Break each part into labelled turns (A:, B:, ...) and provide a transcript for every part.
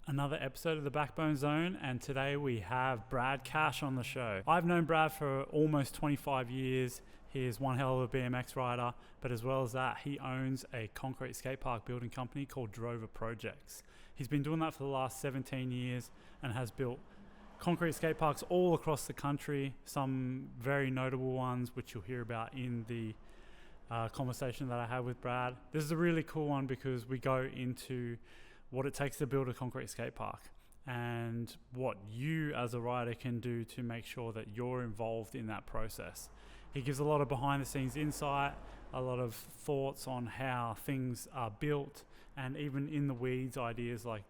A: Another episode of the Backbone Zone, and today we have Brad Kasch on the show. I've known Brad for almost 25 years. He is one hell of a BMX rider, but as well as that, he owns a concrete skate park building company called Drover Projects. He's been doing that for the last 17 years and has built concrete skate parks all across the country, some very notable ones which you'll hear about in the conversation that I had with Brad. This is a really cool one because we go into what it takes to build a concrete skate park and what you as a rider can do to make sure that you're involved in that process. He gives a lot of behind the scenes insight, a lot of thoughts on how things are built, and even in the weeds ideas like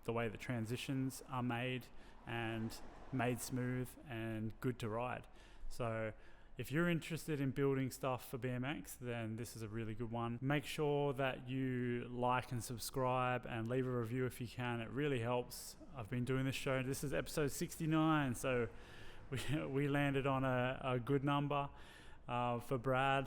A: the way the transitions are made and made smooth and good to ride. So if you're interested in building stuff for BMX, then this is a really good one. Make sure that you like and subscribe and leave a review if you can. It really helps. I've been doing this show. This is episode 69, so we landed on a good number for Brad.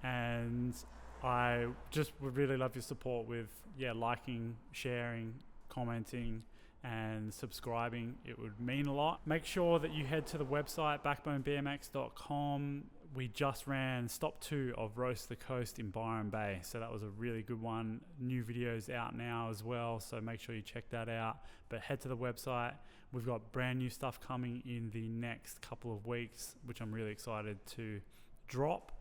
A: And I just would really love your support with liking, sharing, commenting, and subscribing. It would mean a lot. Make sure that you head to the website backbonebmx.com. We just ran stop 2 of Roast the Coast in Byron Bay, so that was a really good one. New videos out now as well, so make sure you check that out. But head to the website. We've got brand new stuff coming in the next couple of weeks, which I'm really excited to drop.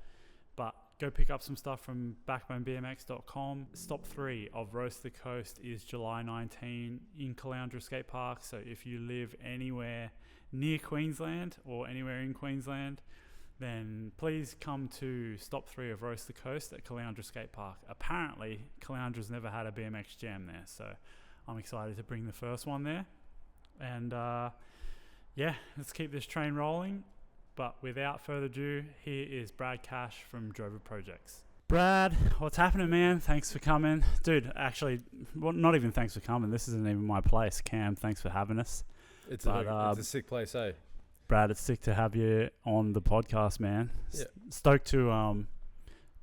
A: But go pick up some stuff from backbonebmx.com. Stop 3 of Roast the Coast is July 19 in Caloundra Skate Park. So if you live anywhere near Queensland or anywhere in Queensland, then please come to Stop 3 of Roast the Coast at Caloundra Skate Park. Apparently, Caloundra's never had a BMX jam there, so I'm excited to bring the first one there. And let's keep this train rolling. But without further ado, here is Brad Kasch from Drover Projects. Brad, what's happening, man? Thanks for coming. Dude, actually, well, not even thanks for coming. This isn't even my place. Cam, thanks for having us.
B: It's a sick place, eh?
A: Brad, it's sick to have you on the podcast, man.
B: Yeah.
A: Stoked to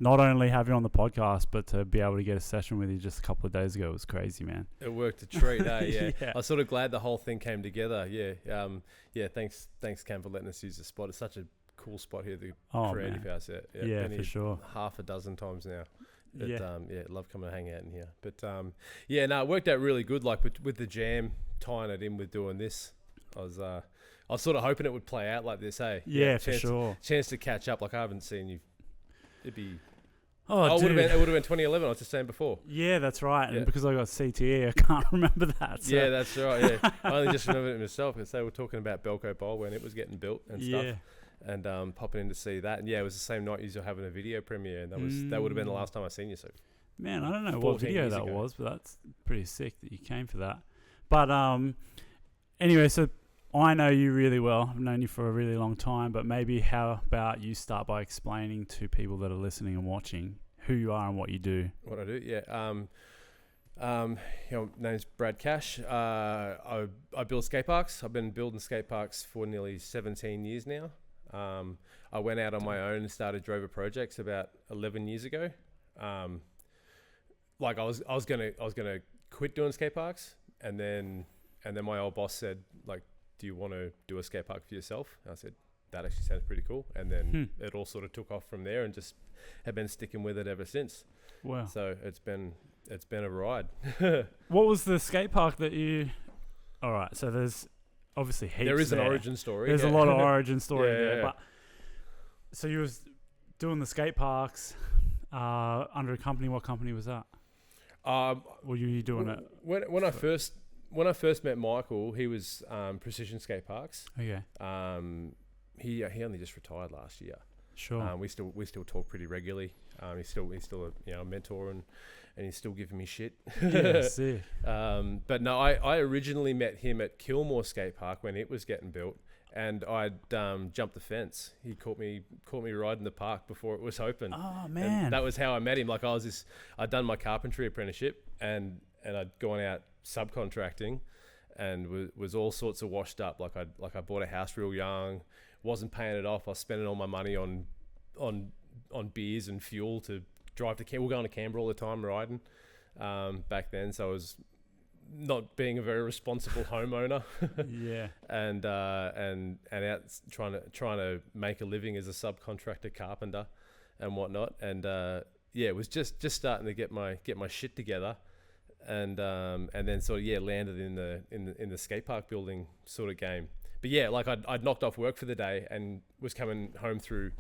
A: not only have you on the podcast, but to be able to get a session with you just a couple of days ago was crazy, man.
B: It worked a treat, eh? Yeah.
A: Yeah.
B: I was sort of glad the whole thing came together. Yeah. Thanks, Cam, for letting us use the spot. It's such a cool spot here, the creative house.
A: Yeah,
B: been
A: for sure.
B: Half a dozen times now. But, love coming to hang out in here. But it worked out really good. Like with the jam, tying it in with doing this, I was sort of hoping it would play out like this, hey?
A: Yeah, for sure.
B: Chance to catch up. Like I haven't seen you. It'd be.
A: Oh, dude.
B: It would have been 2011. I was just saying before.
A: Yeah, that's right. And because I got CTE, I can't remember that. So.
B: Yeah, that's right. Yeah, I only just remembered it myself because they were talking about Belco Bowl when it was getting built and stuff. And popping in to see that. And it was the same night you were having a video premiere, and that would have been the last time I seen you. So,
A: man, I don't know what video that was, but that's pretty sick that you came for that. But anyway, so I know you really well. I've known you for a really long time, but maybe how about you start by explaining to people that are listening and watching who you are and what you do.
B: What I do, yeah. Name's Brad Kasch. I build skate parks. I've been building skate parks for nearly 17 years now. I went out on my own and started Drover Projects about 11 years ago. I was gonna quit doing skate parks, and then my old boss said, like, do you want to do a skate park for yourself? And I said, that actually sounds pretty cool. And then it all sort of took off from there and just have been sticking with it ever since.
A: Wow.
B: So it's been a ride.
A: What was the skate park that you... All right, so there's obviously heaps.
B: There is
A: there.
B: an origin story.
A: There's a lot of origin story there.
B: Yeah.
A: But so you was doing the skate parks under a company. What company was that? Were you doing it?
B: When I first met Michael, he was Precision Skate Parks.
A: Okay.
B: He only just retired last year.
A: Sure.
B: We still talk pretty regularly. He's still a mentor and he's still giving me shit.
A: Yeah, see.
B: But no, I originally met him at Kilmore Skate Park when it was getting built, and I'd jumped the fence. He caught me riding the park before it was open.
A: Oh man,
B: and that was how I met him. Like I'd done my carpentry apprenticeship and I'd gone out subcontracting and was all sorts of washed up. Like I bought a house real young, wasn't paying it off. I was spending all my money on beers and fuel to drive to Canberra. We're going to Canberra all the time riding back then. So I was not being a very responsible homeowner.
A: Yeah.
B: and out trying to make a living as a subcontractor carpenter and whatnot. And it was just starting to get my shit together. And then sort of landed in the skate park building sort of game. But yeah, like I'd knocked off work for the day and was coming home through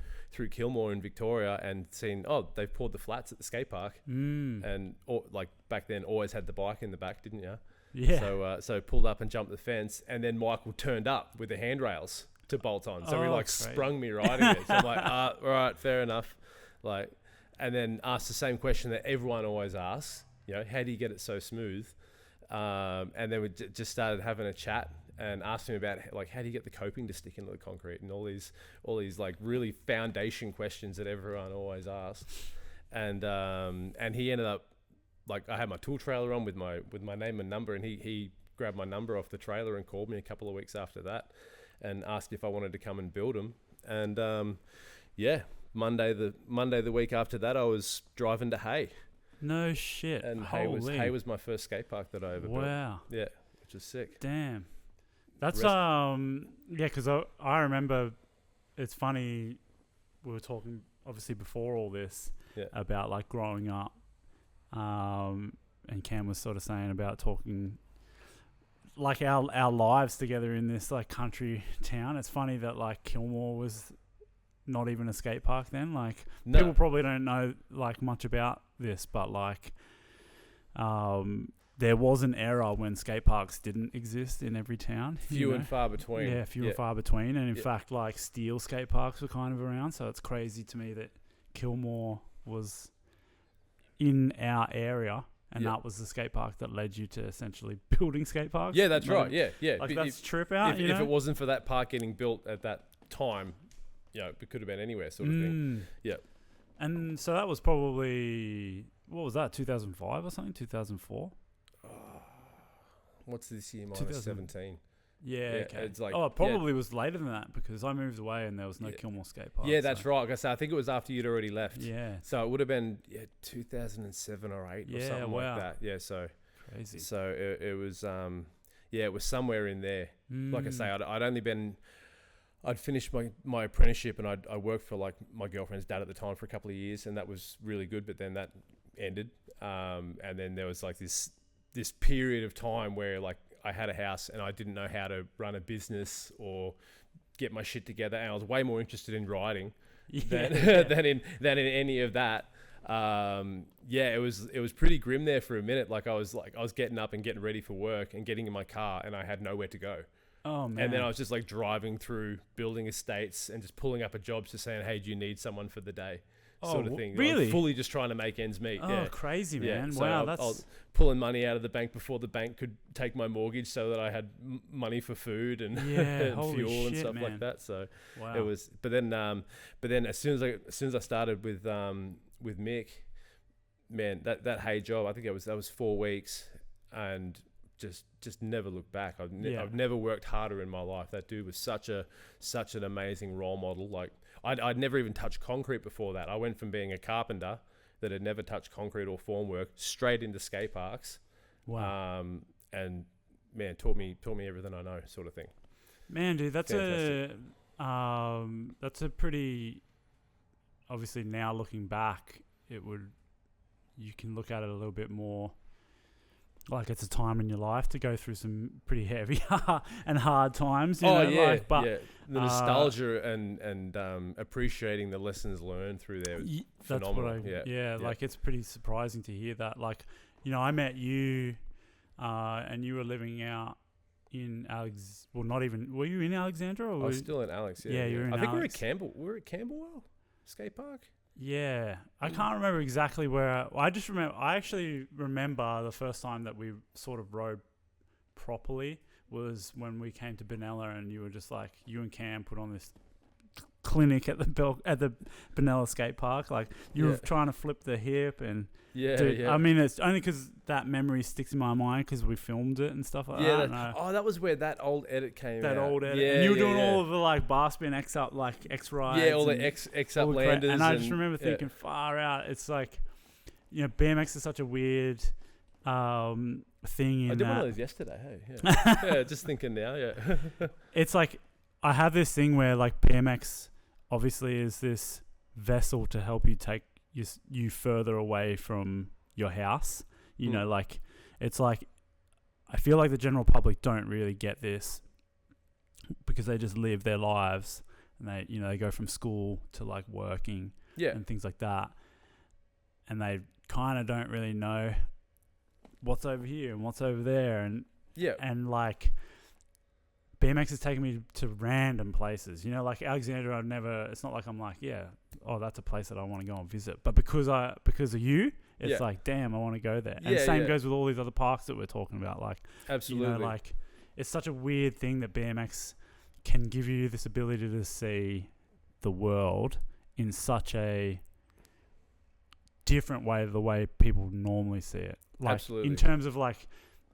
B: Kilmore in Victoria and seen, they've poured the flats at the skate park. And like back then always had the bike in the back, didn't you?
A: Yeah.
B: So pulled up and jumped the fence, and then Michael turned up with the handrails to bolt on. So he sprung me riding it. So I'm like, all right, fair enough. Like, and then asked the same question that everyone always asks, how do you get it so smooth? And then we just started having a chat and asked him about like, how do you get the coping to stick into the concrete, and all these like really foundation questions that everyone always asks. And he ended up, like, I had my tool trailer on with my name and number, and he grabbed my number off the trailer and called me a couple of weeks after that and asked if I wanted to come and build them. And Monday the week after that, I was driving to Hay.
A: No shit.
B: And Hay was my first skate park that I ever built.
A: Wow.
B: Yeah, which is sick.
A: Damn. That's because I remember, it's funny, we were talking obviously before all this about like growing up, and Cam was sort of saying about talking like our lives together in this like country town. It's funny that like Kilmore was not even a skate park then. Like, people probably don't know like much about this, but like there was an era when skate parks didn't exist in every town.
B: Few and far between.
A: Yeah, few and far between. And in fact, like steel skate parks were kind of around. So it's crazy to me that Kilmore was in our area, and that was the skate park that led you to essentially building skate parks.
B: Yeah, that's right. Yeah.
A: Like, that's trip out.
B: If it wasn't for that park getting built at that time, it could have been anywhere, sort of thing. Yeah.
A: And so that was probably, what was that, 2005 or something? 2004?
B: What's this year? Minus 17.
A: Yeah, okay.
B: It's like,
A: it probably was later than that, because I moved away and there was no Kilmore skate park.
B: Yeah, that's right. I think it was after you'd already left.
A: Yeah.
B: So it would have been 2007 or 8 or something like that. Yeah, so
A: crazy.
B: So it was it was somewhere in there. Like I say, I'd finished my apprenticeship, and I worked for like my girlfriend's dad at the time for a couple of years, and that was really good, but then that ended. And then there was like this period of time where like I had a house and I didn't know how to run a business or get my shit together, and I was way more interested in riding than in any of that. It was pretty grim there for a minute. Like I was getting up and getting ready for work and getting in my car, and I had nowhere to go.
A: Oh man.
B: And then I was just like driving through building estates and just pulling up a job, just saying, hey, do you need someone for the day? Sort of thing.
A: Really?
B: Like fully just trying to make ends meet.
A: Oh, crazy, man.
B: So
A: wow,
B: I was pulling money out of the bank before the bank could take my mortgage, so that I had money for food and, and fuel and stuff like that. So it was, but then as soon as I started with Mick, man, that Hay job, I think that was 4 weeks, and just never looked back. I've never worked harder in my life. That dude was such an amazing role model. Like I'd never even touched concrete before that. I went from being a carpenter that had never touched concrete or formwork straight into skate parks.
A: Wow.
B: And man, taught me everything I know, sort of thing.
A: Man, dude, that's a pretty, obviously now looking back, you can look at it a little bit more like it's a time in your life to go through some pretty heavy and hard times. The nostalgia and appreciating the lessons learned through there was phenomenal. Like it's pretty surprising to hear that. Like, I met you, and you were living out in were you in Alexandra? Or
B: I was still in Alex.
A: Yeah, you were in
B: I think
A: Alex.
B: we're at Camberwell skate park.
A: Yeah, I can't remember exactly where. I actually remember the first time that we sort of rode properly was when we came to Benalla, and you were just like, you and Cam put on this clinic at the Benalla skate park. Like you were trying to flip the hip and I mean, it's only because that memory sticks in my mind because we filmed it and stuff like that.
B: That was where that old edit came.
A: That old edit, and you were doing all of the like bar spin X up, like X rides.
B: Yeah, all the X up landers.
A: And I just remember thinking, far out. It's like, BMX is such a weird thing in
B: I did one
A: that
B: of those yesterday. Hey, yeah, yeah. Just thinking now. Yeah,
A: it's like I have this thing where like BMX obviously is this vessel to help you take you further away from your house. You know, like it's like I feel like the general public don't really get this because they just live their lives and they go from school to like working and things like that, and they kind of don't really know what's over here and what's over there, and like BMX has taken me to random places, like Alexandria. It's not like I'm like, that's a place that I want to go and visit, but because of you, it's like, damn, I want to go there. And the same goes with all these other parks that we're talking about. Like,
B: absolutely,
A: like it's such a weird thing that BMX can give you this ability to see the world in such a different way to the way people normally see it. Like,
B: absolutely.
A: In terms of like,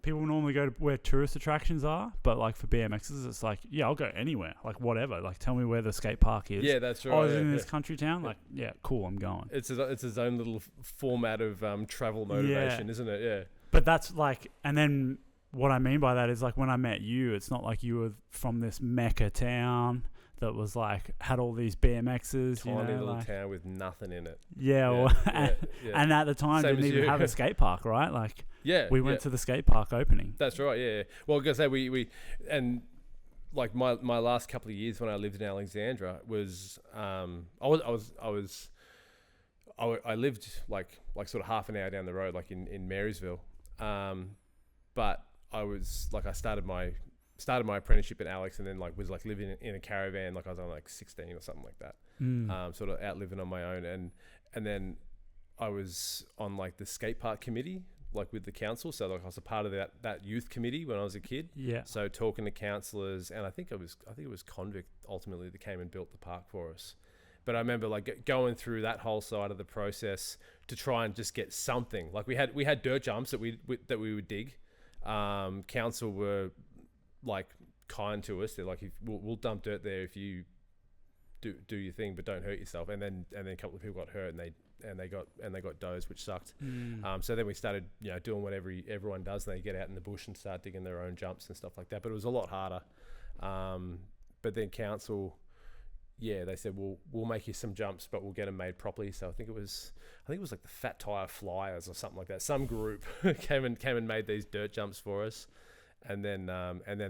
A: people normally go to where tourist attractions are, but like for BMXs, it's like, I'll go anywhere, like whatever. Like, tell me where the skate park is.
B: Yeah, that's right.
A: Oh, it's in this country town. Like, cool, I'm going.
B: It's its own little format of travel motivation, isn't it? Yeah.
A: But that's like, and then what I mean by that is like when I met you, it's not like you were from this mecca town that was like had all these BMXs,
B: tiny little town with nothing in it.
A: And at the time
B: Same
A: didn't even have a skate park, right? Like, we went to the skate park opening.
B: That's right. Yeah. Well, I was gonna say we and like my last couple of years when I lived in Alexandria was I lived like sort of half an hour down the road, like in Marysville, but I was like I started my apprenticeship at Alex, and then like was like living in a caravan, like I was on like 16 or something like that, sort of out living on my own, and then I was on like the skate park committee, like with the council, so like I was a part of that youth committee when I was a kid. So talking to councillors, and I think it was Convict ultimately that came and built the park for us. But I remember like going through that whole side of the process to try and just get something. Like we had dirt jumps that we would dig. Council were like kind to us. They're like, we'll dump dirt there if you do your thing, but don't hurt yourself. And then a couple of people got hurt, and they got dosed, which sucked. So then we started doing what everyone does, and they get out in the bush and start digging their own jumps and stuff like that. But it was a lot harder. But then council, they said we'll make you some jumps, but we'll get them made properly. So I think it was like the Fat Tire Flyers or something like that. Some group came and made these dirt jumps for us. And then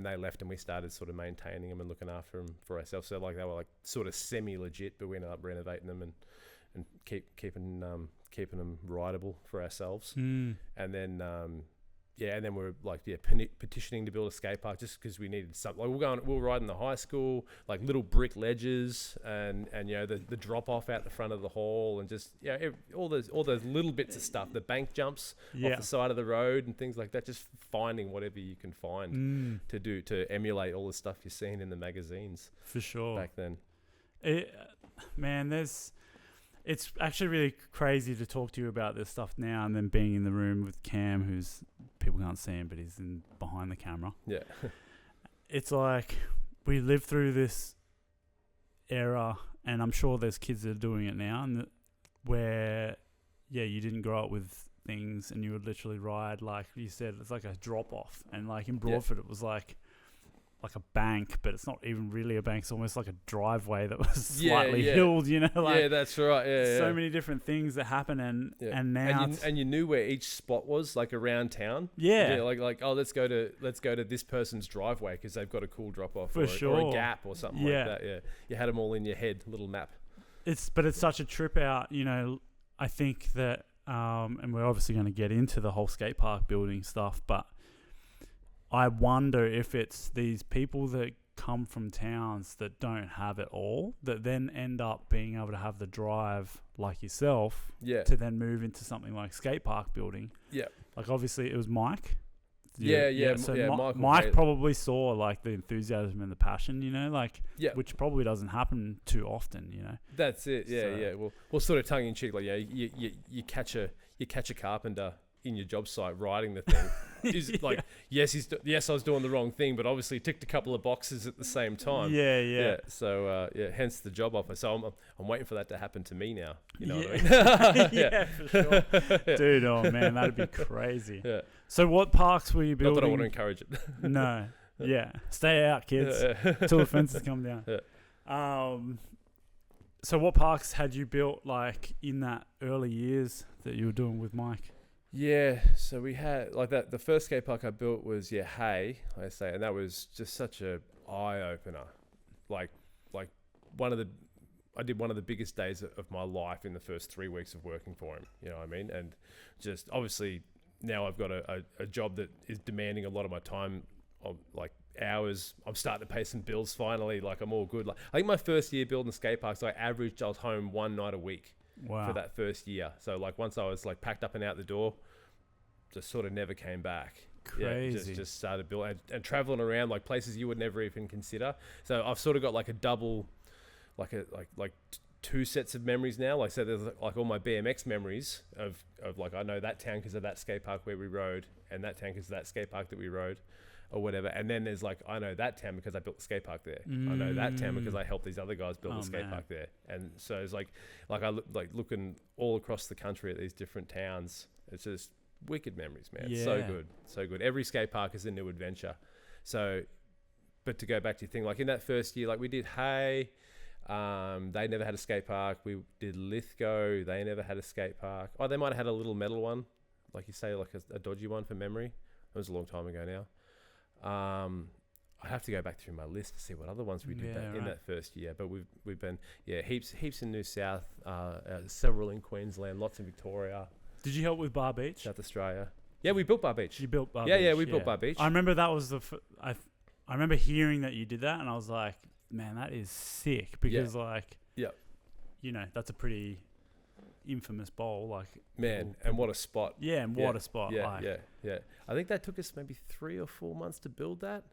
B: they left, and we started sort of maintaining them and looking after them for ourselves. So like they were like sort of semi-legit, but we ended up renovating them and keeping them rideable for ourselves. And then and then we're like petitioning to build a skate park just because we needed something. Like we were riding the high school, like little brick ledges, and the drop off out the front of the hall, and just all those little bits of stuff, the bank jumps off the side of the road and things like that. Just finding whatever you can find to do to emulate all the stuff you're seeing in the magazines
A: for sure
B: back then.
A: It's actually really crazy to talk to you about this stuff now, and then being in the room with Cam, who's people can't see him, but he's behind the camera. Yeah. It's like we lived through this era, and I'm sure there's kids that are doing it now, and where you didn't grow up with things, and you would literally ride, like you said, it's like a drop off, and like in Broadford it was like a bank, but it's not even really a bank. It's almost like a driveway that was slightly hilled, like
B: that's right.
A: So many different things that happen, and now
B: and you knew where each spot was, like around town. Like let's go to this person's driveway because they've got a cool drop off, or a gap or something like that. You had them all in your head, little map. It's
A: such a trip out. I think that and we're obviously going to get into the whole skate park building stuff, but I wonder if it's these people that come from towns that don't have it all that then end up being able to have the drive, like yourself, to then move into something like skate park building. Like obviously it was Mike. So Mike probably saw like the enthusiasm and the passion, which probably doesn't happen too often,
B: That's it. Well, sort of tongue in cheek, like you catch a carpenter in your job site riding the thing, yes, I was doing the wrong thing, but obviously ticked a couple of boxes at the same time.
A: Yeah.
B: So hence the job offer. So I'm waiting for that to happen to me now. You know what I mean?
A: Yeah, for sure. Dude, oh man, that'd be crazy.
B: Yeah.
A: So what parks were you building?
B: Not that I want to encourage it.
A: No. Yeah. Stay out, kids, till the fences come down.
B: Yeah.
A: So what parks had you built like in that early years that you were doing with Mike?
B: Yeah, so we had like that. The first skate park I built was Hay, I say, and that was just such a eye opener. Like I did one of the biggest days of my life in the first 3 weeks of working for him. You know what I mean? And just obviously now I've got a job that is demanding a lot of my time, of like hours. I'm starting to pay some bills finally. Like I'm all good. Like I think my first year building skate parks, I averaged I was home one night a week.
A: Wow.
B: For that first year. So like once I was like packed up and out the door, just sort of never came back.
A: Crazy.
B: Yeah, just started building and traveling around like places you would never even consider. So I've sort of got like a double, like two sets of memories now. Like so there's like all my BMX memories of like I know that town because of that skate park where we rode, and that town because of that skate park that we rode, or whatever. And then there's like I know that town because I built the skate park there. I know that town because I helped these other guys build the skate park there. And so it's like I look like looking all across the country at these different towns. It's just wicked memories, man.
A: Yeah.
B: So good. Every skate park is a new adventure. So, but to go back to your thing, like in that first year, like we did Hay, they never had a skate park. We did Lithgow, they never had a skate park. Oh, they might have had a little metal one, like you say, like a dodgy one for memory. It was a long time ago now. I have to go back through my list to see what other ones we did in that first year. But we've been heaps in New South, several in Queensland, lots in Victoria.
A: Did you help with Bar Beach?
B: South Australia. Yeah, we built Bar Beach.
A: You built Bar Beach?
B: Yeah, we built Bar Beach.
A: I remember that was I remember hearing that you did that, and I was like, man, that is sick. Because you know, that's a pretty infamous bowl. Like,
B: man, and what a spot.
A: Yeah, and what a spot.
B: Yeah. I think that took us maybe 3 or 4 months to build that.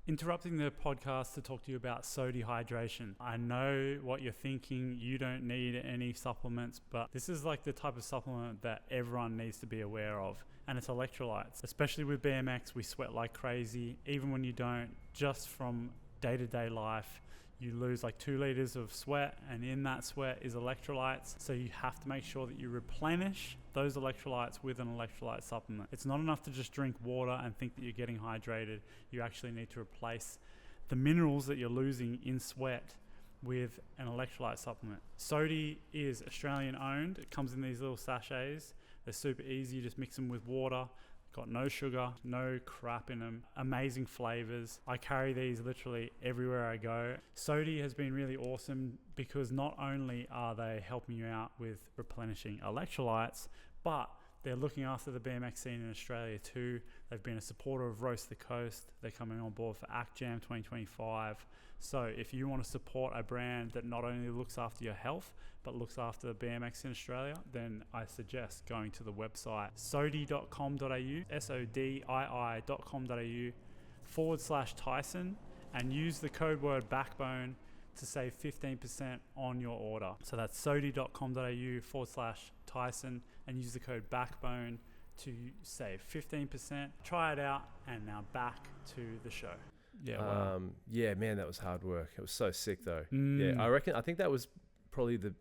A: Interrupting the podcast to talk to you about SODI hydration. I know what you're thinking. You don't need any supplements, but this is like the type of supplement that everyone needs to be aware of. And it's electrolytes. Especially with BMX, we sweat like crazy. Even when you don't, just from day-to-day life, you lose like 2 liters of sweat, and in that sweat is electrolytes. So you have to make sure that you replenish those electrolytes with an electrolyte supplement. It's not enough to just drink water and think that you're getting hydrated. You actually need to replace the minerals that you're losing in sweat with an electrolyte supplement. SODI is Australian owned. It comes in these little sachets. They're super easy. You just mix them with water. Got no sugar, no crap in them, amazing flavors. I carry these literally everywhere I go. SODI has been really awesome because not only are they helping you out with replenishing electrolytes, but they're looking after the BMX scene in Australia too. They've been a supporter of Roast the Coast. They're coming on board for ACTJam 2025. So if you want to support a brand that not only looks after your health, but looks after BMX in Australia, then I suggest going to the website sodi.com.au, sodii.com.au/Tyson, and use the code word backbone to save 15% on your order. So that's sodi.com.au/Tyson and use the code backbone to save 15%. Try it out, and now back to the show. Yeah. Wow.
B: Yeah, man, that was hard work. It was so sick though. Yeah, I think that was probably the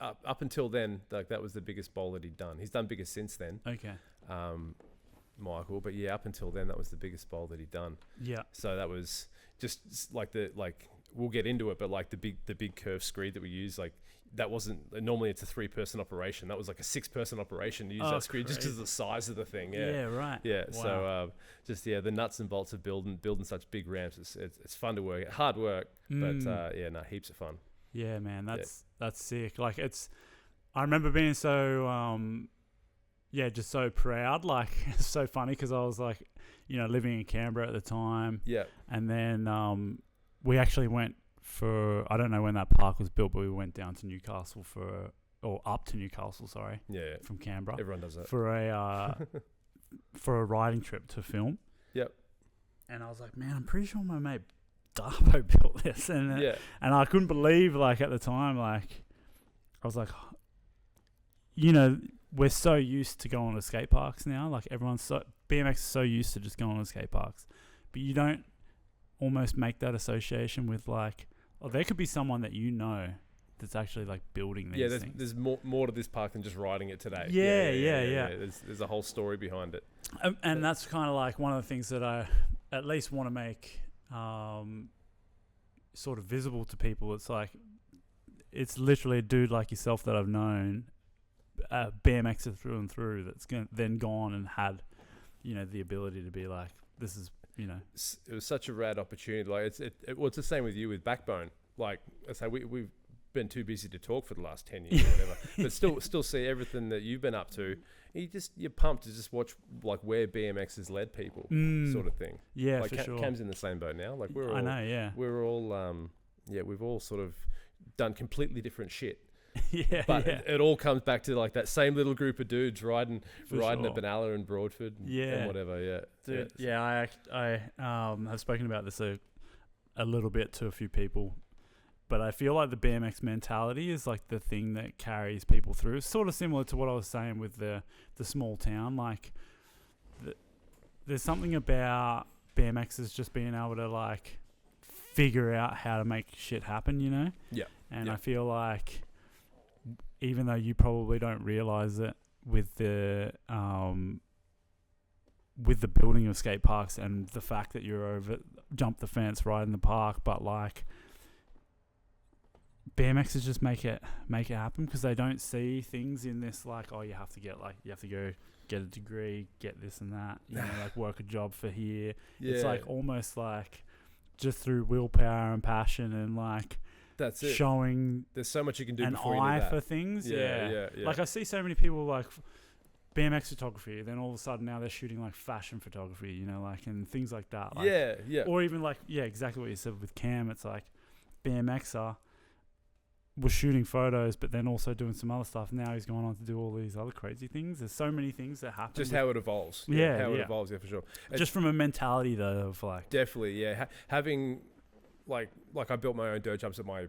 B: up until then, like that was the biggest bowl that he'd done. He's done bigger since then.
A: Okay.
B: Michael, but yeah, up until then, that was the biggest bowl that he'd done.
A: Yeah.
B: So that was just like we'll get into it, but like the big curve screed that we use, like that wasn't normally it's a 3-person operation. That was like a 6-person operation to use that screed just because of the size of the thing. Yeah,
A: right.
B: Yeah,
A: wow.
B: So the nuts and bolts of building such big ramps. It's fun to work, hard work, but heaps of fun.
A: Yeah, man, that's sick. Like I remember being so just so proud. Like it's so funny because I was like, you know, living in Canberra at the time. Yeah, and then we actually went for, I don't know when that park was built, but we went down to Newcastle up to Newcastle, sorry. Yeah. From Canberra.
B: Everyone does that.
A: For a riding trip to film.
B: Yep.
A: And I was like, man, I'm pretty sure my mate Darbo built this. And I couldn't believe, like, at the time, like, I was like, you know, we're so used to going to skate parks now. Like, everyone's so, BMX is so used to just going to skate parks, but you don't almost make that association with like, oh, there could be someone that you know that's actually like building these things.
B: There's more to this park than just riding it today.
A: Yeah.
B: There's a whole story behind it.
A: And that's kind of like one of the things that I at least want to make sort of visible to people. It's like, it's literally a dude like yourself that I've known, BMXer through and through, that's then gone and had, the ability to be like, this is,
B: It was such a rad opportunity. Like it's the same with you with Backbone. Like I say, we've been too busy to talk for the last 10 years or whatever, but still see everything that you've been up to. You're pumped to just watch like where BMX has led people, sort of thing.
A: Yeah,
B: like
A: for sure.
B: Cam's in the same boat now. Like we've all sort of done completely different shit. It all comes back to like that same little group of dudes riding
A: sure.
B: at Benalla and Broadford and whatever.
A: Dude, I have spoken about this a little bit to a few people, but I feel like the BMX mentality is like the thing that carries people through. It's sort of similar to what I was saying with the small town. Like there's something about BMXers just being able to like figure out how to make shit happen, And I feel like even though you probably don't realize it with the building of skate parks and the fact that you're jump the fence right in the park, but like BMXers just make it happen because they don't see things in this like, oh, you have to go get a degree, get this and that, like work a job for here. It's like almost like just through willpower and passion and like
B: that's it.
A: Showing
B: there's so much you can do
A: an
B: before
A: eye
B: you do that.
A: for things.
B: Yeah.
A: Like I see so many people like BMX photography, then all of a sudden now they're shooting like fashion photography, like and things like that. Like, or even like exactly what you said with Cam. It's like BMXer was shooting photos, but then also doing some other stuff. Now he's gone on to do all these other crazy things. There's so many things that happen.
B: Just how it evolves. It evolves, for sure.
A: Just from a mentality though of like
B: definitely, having like I built my own dirt jumps at my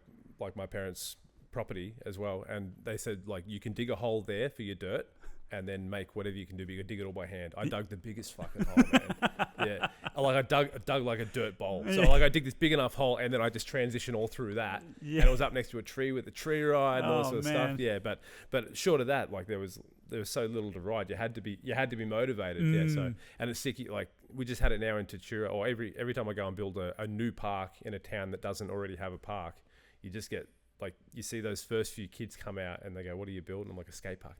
B: parents' property as well, and they said like you can dig a hole there for your dirt and then make whatever you can do, but you can dig it all by hand. I dug the biggest fucking hole, man. I dug like a dirt bowl. So like I dig this big enough hole and then I just transition all through that. And it was up next to a tree with a tree ride and all that sort of stuff. Yeah, but short of that, like there was so little to ride. You had to be motivated. So and it's sick. Like we just had it now in Tatura, or every time I go and build a new park in a town that doesn't already have a park, you just get like you see those first few kids come out and they go, "What are you building?" I'm like, "A skate park."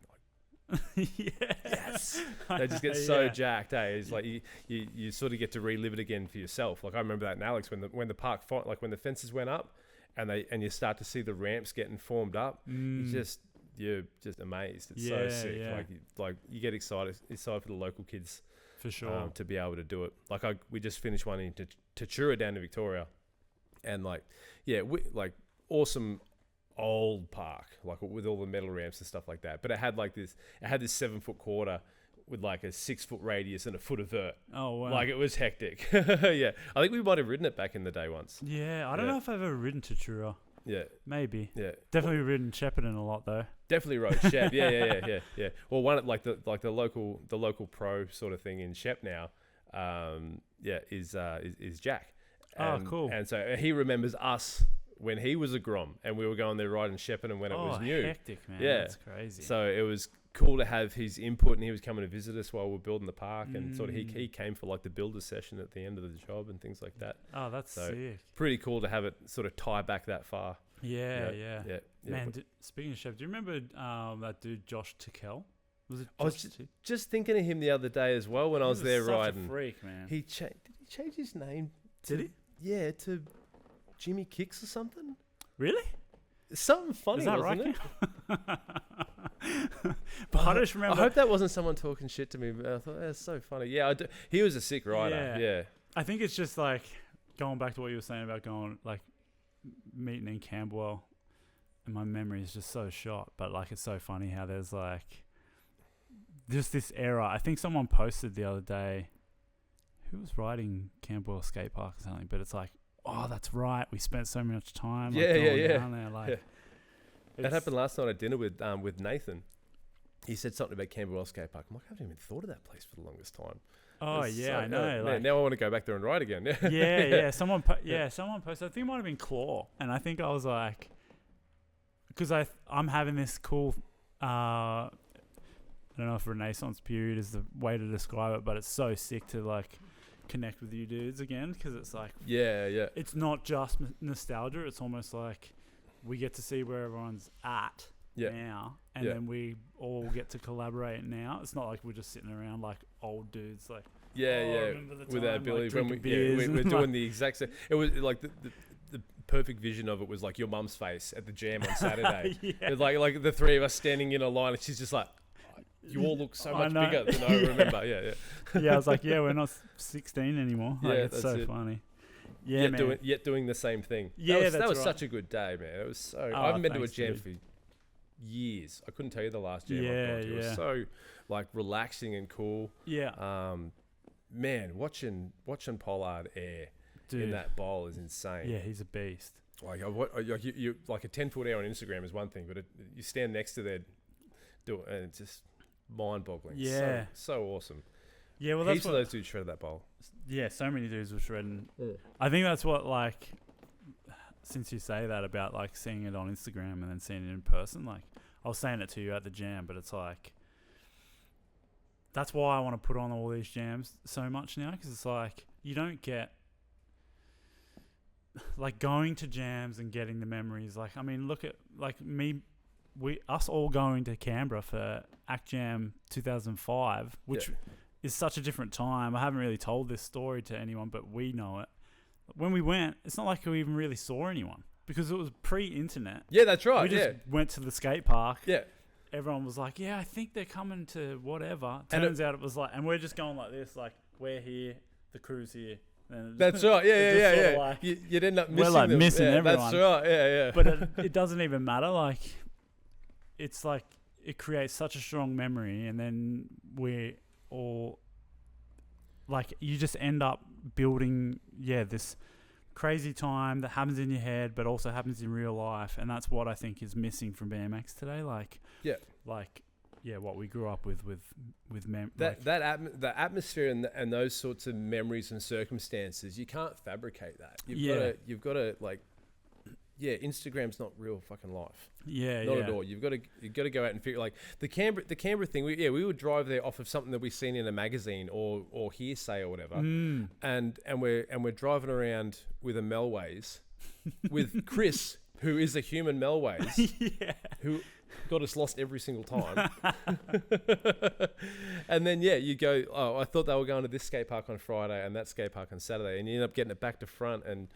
B: Yes. They just get so jacked. It's like you sort of get to relive it again for yourself. Like I remember that in Alex when the park like when the fences went up and you start to see the ramps getting formed up. You're just amazed. It's so sick. Like you get excited for the local kids
A: for sure
B: to be able to do it. Like we just finished one in Tatura down in Victoria, and awesome old park, like with all the metal ramps and stuff like that. But it had this 7-foot quarter with like a 6-foot radius and a foot of vert.
A: Oh wow!
B: Like it was hectic. I think we might have ridden it back in the day once.
A: I don't know if I've ever ridden Tatura. Maybe. Definitely ridden Shepparton a lot though.
B: Definitely rode Shep. Yeah. Well, one like the local pro sort of thing in Shep now, is Jack.
A: Cool.
B: And so he remembers us when he was a grom and we were going there riding Shepparton when it was new.
A: Hectic, man. That's crazy.
B: So it was cool to have his input, and he was coming to visit us while we were building the park, and sort of he came for like the builder session at the end of the job and things like that.
A: Oh, that's sick.
B: Pretty cool to have it sort of tie back that far.
A: Yeah. Man, speaking of Shep, do you remember that dude Josh Tickell? Was it?
B: I was just thinking of him the other day as well when I was there riding.
A: A freak, man.
B: Did he change his name?
A: Did he?
B: Yeah, to Jimmy Kicks or something.
A: Really?
B: Something funny,
A: is that
B: wasn't
A: right?
B: it?
A: But I just remember.
B: I hope that wasn't someone talking shit to me. But I thought that's so funny. Yeah, he was a sick rider. Yeah.
A: I think it's just like going back to what you were saying about going like meeting in Camberwell, and my memory is just so shot. But like it's so funny how there's like just this era. I think someone posted the other day. Who was riding Camberwell skate park or something? But it's like, oh, that's right. We spent so much time. Down there, like
B: that happened last night at dinner with Nathan. He said something about Camberwell skate park. I'm like, I haven't even thought of that place for the longest time.
A: Oh yeah, I know.
B: Man,
A: Like,
B: now I want to go back there and ride again.
A: yeah. Someone posted. I think it might have been Claw, and I think I was like, because I'm having this cool. I don't know if Renaissance period is the way to describe it, but it's so sick to like connect with you dudes again, because it's like it's not just nostalgia. It's almost like we get to see where everyone's at now, and then we all get to collaborate now. It's not like we're just sitting around like old dudes like
B: with our ability
A: like,
B: when
A: we're
B: doing the exact same. It was like the perfect vision of it was like your mum's face at the jam on Saturday. It's like the three of us standing in a line, and she's just like, you all look so much bigger than I remember. Yeah,
A: I was like, we're not 16 anymore. Like, it's so funny. Yeah,
B: yet doing the same thing.
A: Yeah,
B: that was such a good day, man. It was so. I haven't been to a jam for years. I couldn't tell you the last jam I've gone to. It was so like relaxing and cool.
A: Yeah.
B: Man, watching Pollard air in that bowl is insane.
A: Yeah, he's a beast.
B: Like you like a 10-foot air on Instagram is one thing, but you stand next to there, do it, and it's just mind-boggling.
A: Yeah,
B: so awesome.
A: Yeah, well,
B: heaps of those dudes shredded that bowl.
A: Yeah, so many dudes were shredding. I think that's what, like, since you say that about like seeing it on Instagram and then seeing it in person, like I was saying it to you at the jam, but it's like that's why I want to put on all these jams so much now, because it's like you don't get like going to jams and getting the memories. Like, I mean, look at like us all going to Canberra for Act Jam 2005, which is such a different time. I haven't really told this story to anyone, but we know it. When we went, it's not like we even really saw anyone because it was pre-internet.
B: Yeah, that's right.
A: We just went to the skate park.
B: Yeah.
A: Everyone was like, I think they're coming to whatever. Turns out it was like, and we're just going like this, like, we're here, the crew's here. And
B: that's right. Yeah. Like, you'd end up missing them.
A: Missing everyone.
B: That's right. Yeah.
A: But it doesn't even matter. Like, it's like it creates such a strong memory, and then we're all like, you just end up building this crazy time that happens in your head but also happens in real life, and that's what I think is missing from BMX today. What we grew up with
B: the atmosphere and those sorts of memories and circumstances, you can't fabricate that. You've got to like, Instagram's not real fucking life. Not at all. You've got to go out and figure, like the Canberra thing. We would drive there off of something that we've seen in a magazine or hearsay or whatever, and we're driving around with a Melways with Chris, who is a human Melways, who got us lost every single time. And then you go, I thought they were going to this skate park on Friday and that skate park on Saturday, and you end up getting it back to front, and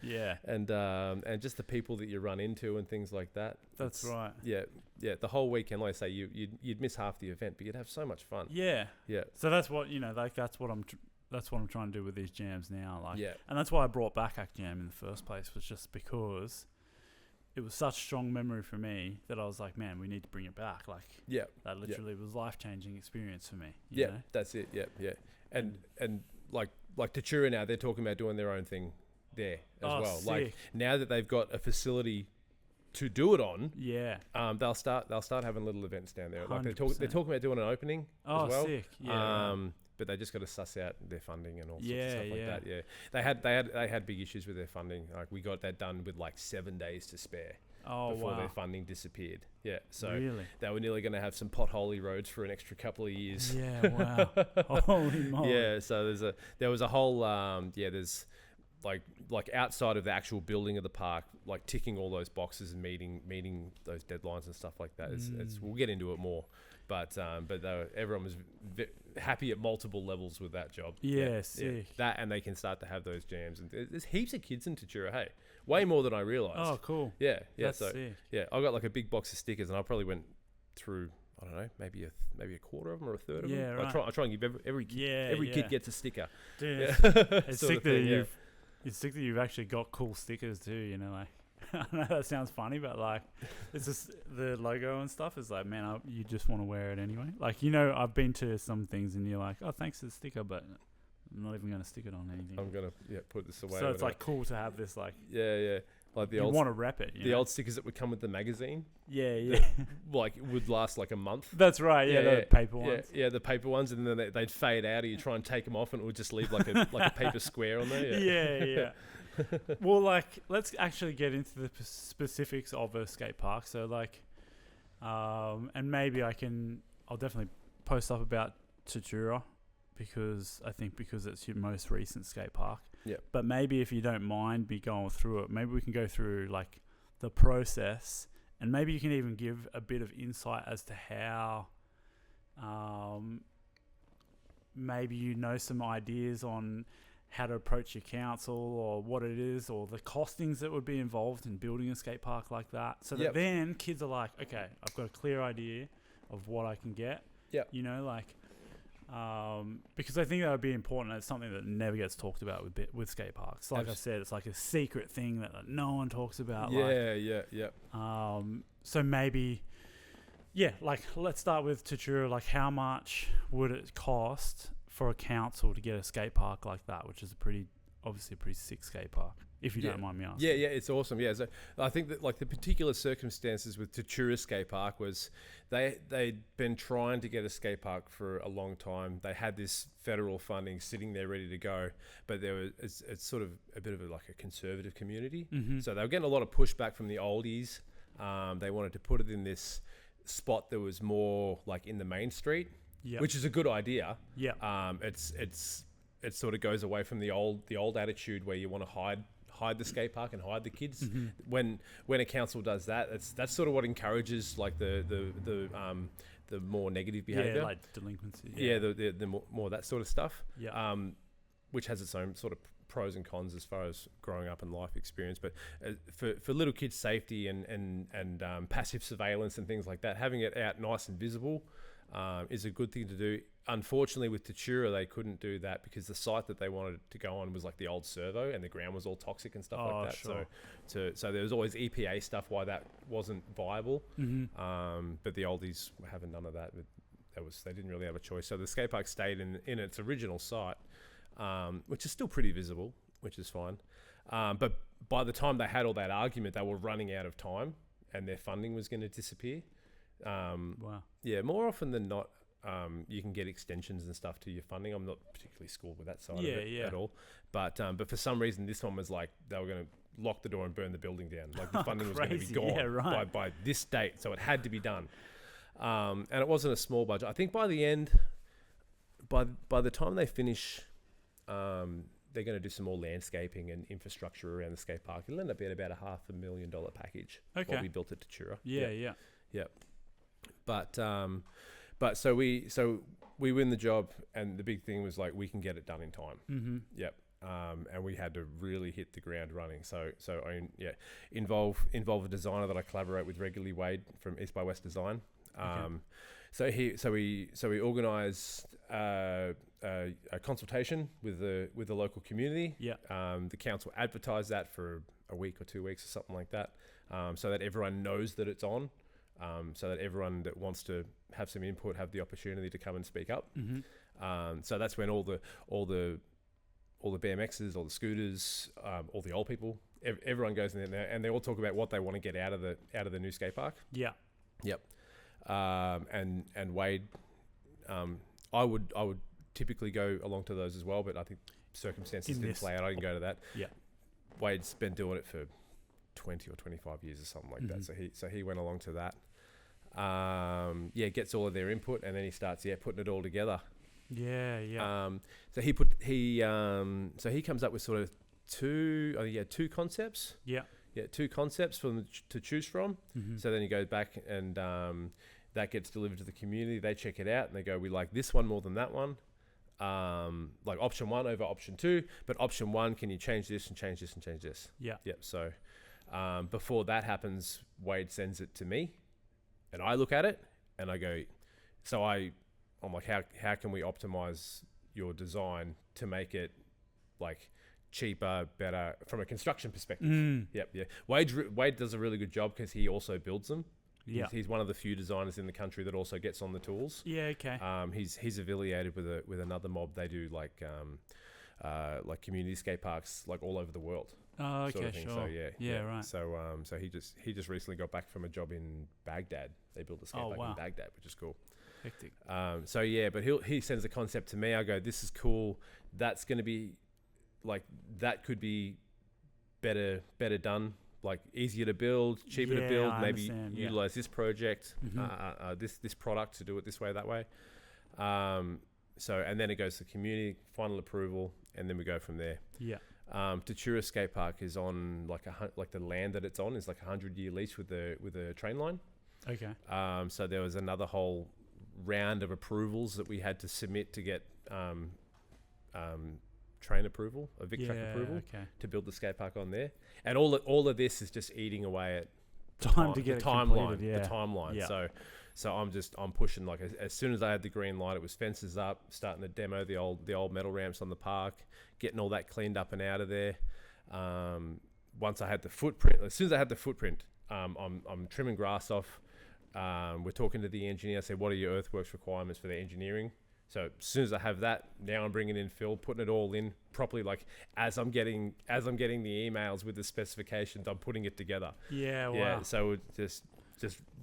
B: just the people that you run into and things like that.
A: That's right.
B: The whole weekend, like I say, you'd miss half the event, but you'd have so much fun.
A: So that's what that's what I'm trying to do with these jams now, and that's why I brought back Act Jam in the first place, was just because it was such a strong memory for me that I was like, man, we need to bring it back. Like, that literally was life-changing experience for me. You know?
B: That's it. And like Tatura now, they're talking about doing their own thing there as well.
A: Sick.
B: Like, now that they've got a facility to do it on, they'll start having little events down there. Like they're talking about doing an opening as well.
A: Sick.
B: But they just got to suss out their funding and all sorts of stuff like that. They had big issues with their funding. Like, we got that done with like 7 days to spare before their funding disappeared. So
A: really?
B: They were nearly going to have some potholey roads for an extra couple of years.
A: Wow. Holy moly.
B: So there was a whole there's like outside of the actual building of the park, like ticking all those boxes and meeting those deadlines and stuff like that. We'll get into it more. But everyone was happy at multiple levels with that job.
A: Sick.
B: That, and they can start to have those jams. And there's heaps of kids in Tatura. Hey, way more than I realised.
A: Oh, cool.
B: That's
A: sick.
B: I got like a big box of stickers, and I probably went through, I don't know, maybe a quarter of them or a third of them.
A: Right.
B: I try and give every kid gets a sticker.
A: Dude, it's sick that you've actually got cool stickers too. You know, like. I know that sounds funny, but like, it's just the logo and stuff is like, man, you just want to wear it anyway. Like, you know, I've been to some things and you're like, oh, thanks for the sticker, but I'm not even going to stick it on anything.
B: I'm going to put this away.
A: So it's like cool to have this, like.
B: Like the
A: you
B: old
A: want to rep it.
B: the old stickers that would come with the magazine.
A: Yeah, yeah.
B: That, like would last like a month.
A: That's right. Yeah, the paper ones.
B: Yeah, the paper ones, and then they'd fade out, or you try and take them off, and it would just leave like a paper square on there.
A: Yeah. Well, like, let's actually get into the specifics of a skate park. So, like, and maybe I'll definitely post up about Tatura because it's your most recent skate park.
B: Yeah.
A: But maybe if you don't mind me going through it, maybe we can go through like the process, and maybe you can even give a bit of insight as to how, maybe you know some ideas on how to approach your council or what it is or the costings that would be involved in building a skate park like that. So that then kids are like, okay, I've got a clear idea of what I can get.
B: Yeah.
A: You know, like, because I think that would be important. It's something that never gets talked about with skate parks. Like I said, it's like a secret thing that no one talks about.
B: Yeah.
A: So maybe, like let's start with Tatura. Like, how much would it cost for a council to get a skate park like that, which is obviously a pretty sick skate park, if you don't mind me asking.
B: Yeah, it's awesome. Yeah, so I think that like the particular circumstances with Tatura skate park was they'd been trying to get a skate park for a long time. They had this federal funding sitting there ready to go, but it's sort of a bit of like a conservative community.
A: Mm-hmm.
B: So they were getting a lot of pushback from the oldies. They wanted to put it in this spot that was more like in the main street. Which is a good idea. Yeah. It sort of goes away from the old attitude where you want to hide the skate park and hide the kids. Mm-hmm. When a council does that, that's sort of what encourages like the more negative behavior.
A: Yeah, like delinquency.
B: Yeah, the more that sort of stuff.
A: Yeah.
B: Which has its own sort of pros and cons as far as growing up and life experience. But for little kids' safety and passive surveillance and things like that, having it out nice and visible is a good thing to do. Unfortunately, with Tatura, they couldn't do that because the site that they wanted to go on was like the old servo, and the ground was all toxic and stuff like that. Sure. So there was always EPA stuff why that wasn't viable. Mm-hmm. But the oldies were having none of that. They didn't really have a choice. So the skate park stayed in its original site, which is still pretty visible, which is fine. But by the time they had all that argument, they were running out of time, and their funding was going to disappear.
A: Wow.
B: Yeah, more often than not, you can get extensions and stuff to your funding. I'm not particularly schooled with that side of it at all. But for some reason, this one was like they were going to lock the door and burn the building down. Like the funding was going to be gone by this date, so it had to be done. And it wasn't a small budget. I think by the end, by the time they finish, they're going to do some more landscaping and infrastructure around the skate park. It'll end up being about a $500,000 package.
A: Okay.
B: What we built at Tatura.
A: Yeah.
B: But so we win the job, and the big thing was like we can get it done in time.
A: Mm-hmm.
B: Yep. And we had to really hit the ground running. So I involve a designer that I collaborate with regularly, Wade from East by West Design. So we organised a consultation with the local community. Yeah. The council advertised that for a week or 2 weeks or something like that, so that everyone knows that it's on. So that everyone that wants to have some input have the opportunity to come and speak up. Mm-hmm. So that's when all the BMXers, all the scooters, all the old people, everyone goes in there, and they all talk about what they want to get out of the new skate park. Yeah. Yep. And Wade, I would typically go along to those as well, but I think circumstances didn't play out. I didn't go to that. Yeah. Wade's been doing it for 20 or 25 years or something like that. So he went along to that. Gets all of their input, and then he starts putting it all together. So he comes up with sort of two concepts. Two concepts for them to choose from. Mm-hmm. So then he goes back, and that gets delivered to the community. They check it out, and they go, we like this one more than that one. Like option 1 over option 2, but option 1, can you change this and change this and change this? So before that happens, Wade sends it to me, and I look at it, and I go, I'm like, how can we optimize your design to make it like cheaper, better from a construction perspective? Wade does a really good job because he also builds them. He's one of the few designers in the country that also gets on the tools. He's affiliated with another mob. They do like community skate parks like all over the world.
A: Oh, okay,
B: sort of thing.
A: sure.
B: So
A: Right.
B: So he just recently got back from a job in Baghdad. They built a skate park in Baghdad, which is cool.
A: Hectic.
B: But he sends the concept to me. I go, this is cool. That's going to be like, that could be better done, like easier to build, cheaper to build. Maybe utilize this project, this product to do it this way, that way. And then it goes to community, final approval, and then we go from there.
A: Yeah.
B: Tatura Skate Park is on like the land that it's on is like a 100-year lease with a train line.
A: Okay.
B: So there was another whole round of approvals that we had to submit to get train approval, a Vic Track approval, to build the skate park on there. And all of this is just eating away at
A: the timeline.
B: The timeline. Yeah. So I'm pushing, like as soon as I had the green light, it was fences up, starting to demo the old metal ramps on the park, getting all that cleaned up and out of there. Once I had the footprint, as soon as I had the footprint, I'm trimming grass off. We're talking to the engineer. I said, what are your earthworks requirements for the engineering? So as soon as I have that, now I'm bringing in Phil, putting it all in properly. Like as I'm getting the emails with the specifications, I'm putting it together.
A: Yeah, wow.
B: Yeah, so just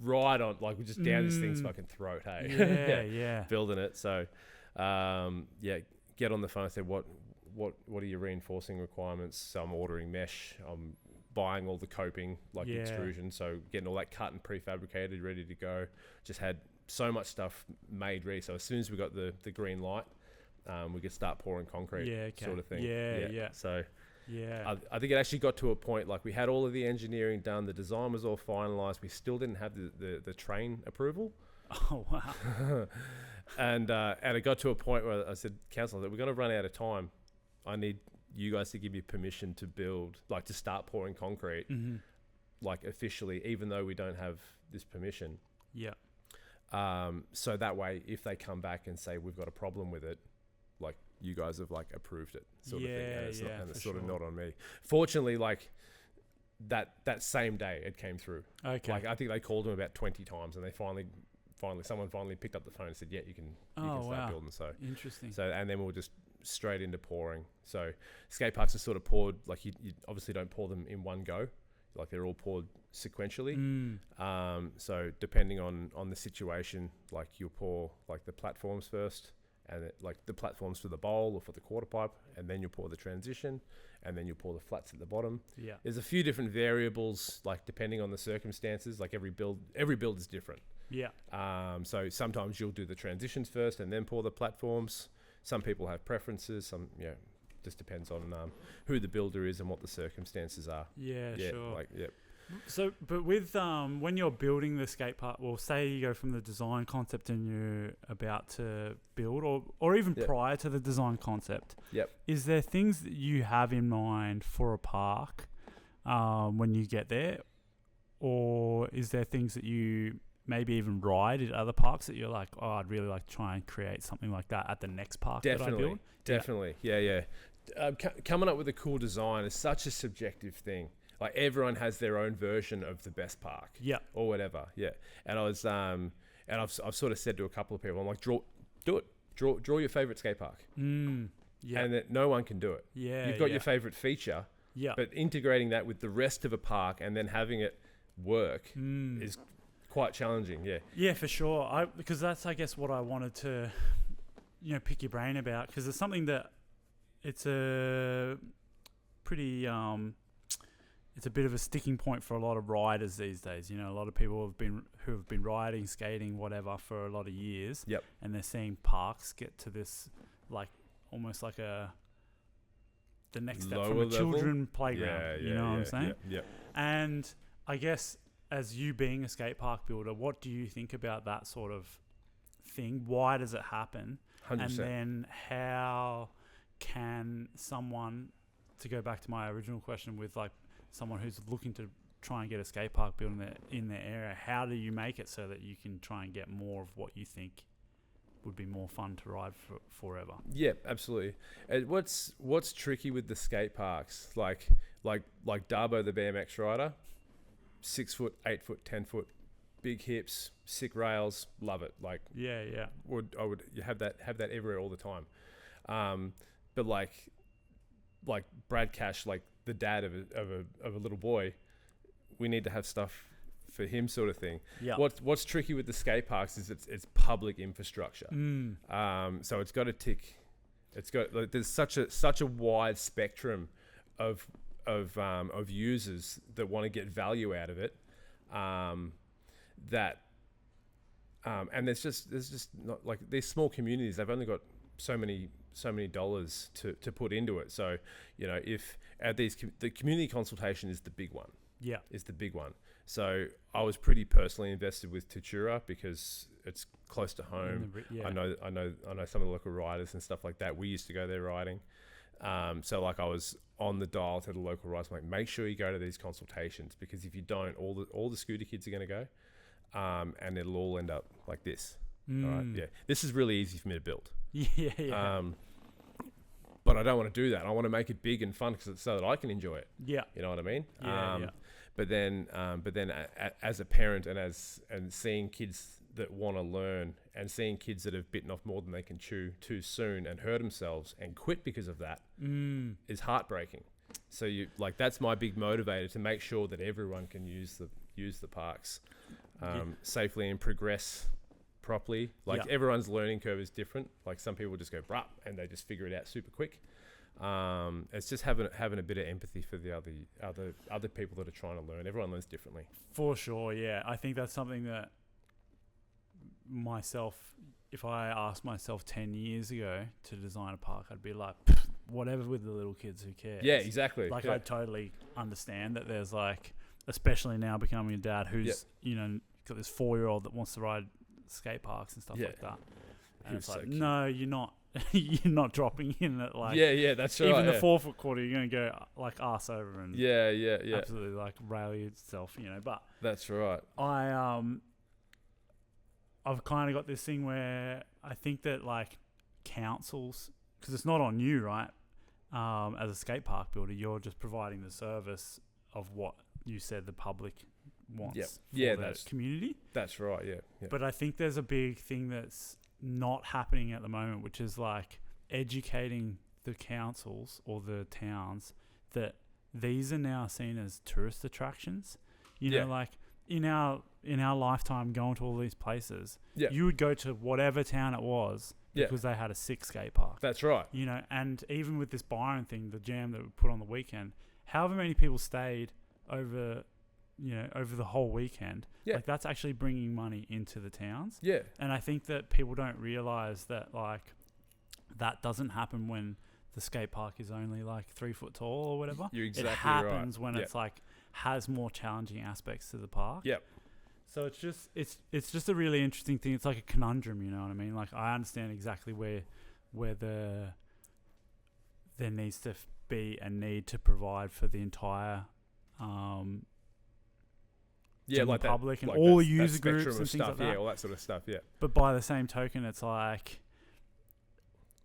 B: right on, like we're just down this thing's fucking throat, hey.
A: Yeah.
B: Building it. So, get on the phone. I said, what are your reinforcing requirements? So I'm ordering mesh. I'm buying all the coping, like extrusion. So getting all that cut and prefabricated, ready to go. Just had so much stuff made ready. So as soon as we got the green light, we could start pouring concrete, sort of thing.
A: Yeah.
B: So I think it actually got to a point, like we had all of the engineering done, the design was all finalized. We still didn't have the train approval.
A: Oh wow.
B: And it got to a point where I said, council, that we're going to run out of time. I need you guys to give me permission to build, like to start pouring concrete, like officially, even though we don't have this permission.
A: Yeah.
B: So that way, if they come back and say we've got a problem with it, like you guys have like approved it, sort of thing, and it's sort of not on me. Fortunately, like that same day it came through.
A: Okay.
B: Like I think they called them about 20 times, and they someone finally picked up the phone and said, "Yeah, you can start building." So
A: interesting.
B: So and then we'll just straight into pouring. So skate parks are sort of poured, like you obviously don't pour them in one go. Like they're all poured sequentially. So depending on the situation, like you'll pour like the platforms first, and like the platforms for the bowl or for the quarter pipe, and then you'll pour the transition, and then you'll pour the flats at the bottom.
A: Yeah.
B: There's a few different variables, like depending on the circumstances. Like every build is different.
A: Yeah.
B: So sometimes you'll do the transitions first and then pour the platforms. Some people have preferences. Just depends on who the builder is and what the circumstances are.
A: Yeah, sure.
B: Yep.
A: So, but with when you're building the skate park, well, say you go from the design concept and you're about to build, or even prior to the design concept.
B: Yep.
A: Is there things that you have in mind for a park when you get there, or is there things that you maybe even ride at other parks that you're like, oh, I'd really like to try and create something like that at the next park that I build?
B: Definitely. Yeah. Coming up with a cool design is such a subjective thing. Like everyone has their own version of the best park, or whatever, And I was, and I've sort of said to a couple of people, I'm like, draw your favorite skate park, and that no one can do it. You've got your favorite feature, but integrating that with the rest of a park and then having it work is quite challenging. Yeah,
A: for sure. Because that's, I guess, what I wanted to, pick your brain about, because it's something that it's a pretty it's a bit of a sticking point for a lot of riders these days. A lot of people who have been riding, skating, whatever, for a lot of years.
B: Yep.
A: And they're seeing parks get to this, like, almost like the next step from a children playground. You know what I'm saying?
B: Yeah.
A: And I guess as you being a skate park builder, what do you think about that sort of thing? Why does it happen?
B: 100%.
A: And then how can someone, to go back to my original question with like someone who's looking to try and get a skate park built in their area, how do you make it so that you can try and get more of what you think would be more fun to ride forever? Yeah,
B: absolutely. What's tricky with the skate parks, like Darbo, the BMX rider, 6 foot, 8 foot, 10 foot, big hips, sick rails, love it. Like
A: I
B: would have that everywhere all the time. But like Brad Kasch, like the dad of a little boy, we need to have stuff for him, sort of thing.
A: Yeah.
B: What's tricky with the skate parks is it's public infrastructure. So it's got to tick. It's got there's such a wide spectrum of users that want to get value out of it. And there's just not like these small communities. They've only got so many dollars to put into it. So if at the community consultation is the big one.
A: Yeah,
B: is the big one. So I was pretty personally invested with Tatura because it's close to home. I know some of the local riders and stuff like that. We used to go there riding. So like I was on the dial to the local riders, like, make sure you go to these consultations, because if you don't, all the scooter kids are going to go, and it'll all end up like this. All right, yeah. This is really easy for me to build.
A: Yeah.
B: But I don't want to do that. I want to make it big and fun so that I can enjoy it.
A: Yeah.
B: You know what I mean?
A: Yeah.
B: But then as a parent and seeing kids that want to learn, and seeing kids that have bitten off more than they can chew too soon and hurt themselves and quit because of that is heartbreaking. So that's my big motivator, to make sure that everyone can use the parks safely and progress properly. Everyone's learning curve is different. Like some people just go bruh and they just figure it out super quick. It's just having a bit of empathy for the other people that are trying to learn. Everyone learns differently. For
A: sure, yeah. I think that's something that if I asked myself 10 years ago to design a park, I'd be like, whatever with the little kids, who cares?
B: Yeah, exactly.
A: I totally understand that there's especially now becoming a dad who's got this 4-year-old that wants to ride skate parks and stuff like that. And it's like, no, you're not. You're not dropping in at
B: that's right.
A: Even the 4-foot quarter, you're going to go arse over and
B: absolutely
A: rail yourself, But
B: that's right.
A: I've kind of got this thing where I think that councils, because it's not on you, right? As a skate park builder, you're just providing the service of what you said the public wants for the community.
B: That's right. Yeah.
A: But I think there's a big thing that's not happening at the moment, which is educating the councils or the towns that these are now seen as tourist attractions. In our lifetime, going to all these places, you would go to whatever town it was because they had a sick skate park.
B: That's right.
A: And even with this Byron thing, the jam that we put on the weekend, however many people stayed over the whole weekend, that's actually bringing money into the towns. Yeah. And I think that people don't realize that that doesn't happen when the skate park is only 3 foot tall or whatever.
B: You're exactly right.
A: It happens when it's has more challenging aspects to the park.
B: Yep.
A: So it's just a really interesting thing. It's like a conundrum, you know what I mean? I understand exactly where there needs to be a need to provide for the entire general public and all user groups and things
B: stuff,
A: like that.
B: all that sort of stuff. Yeah.
A: But by the same token, it's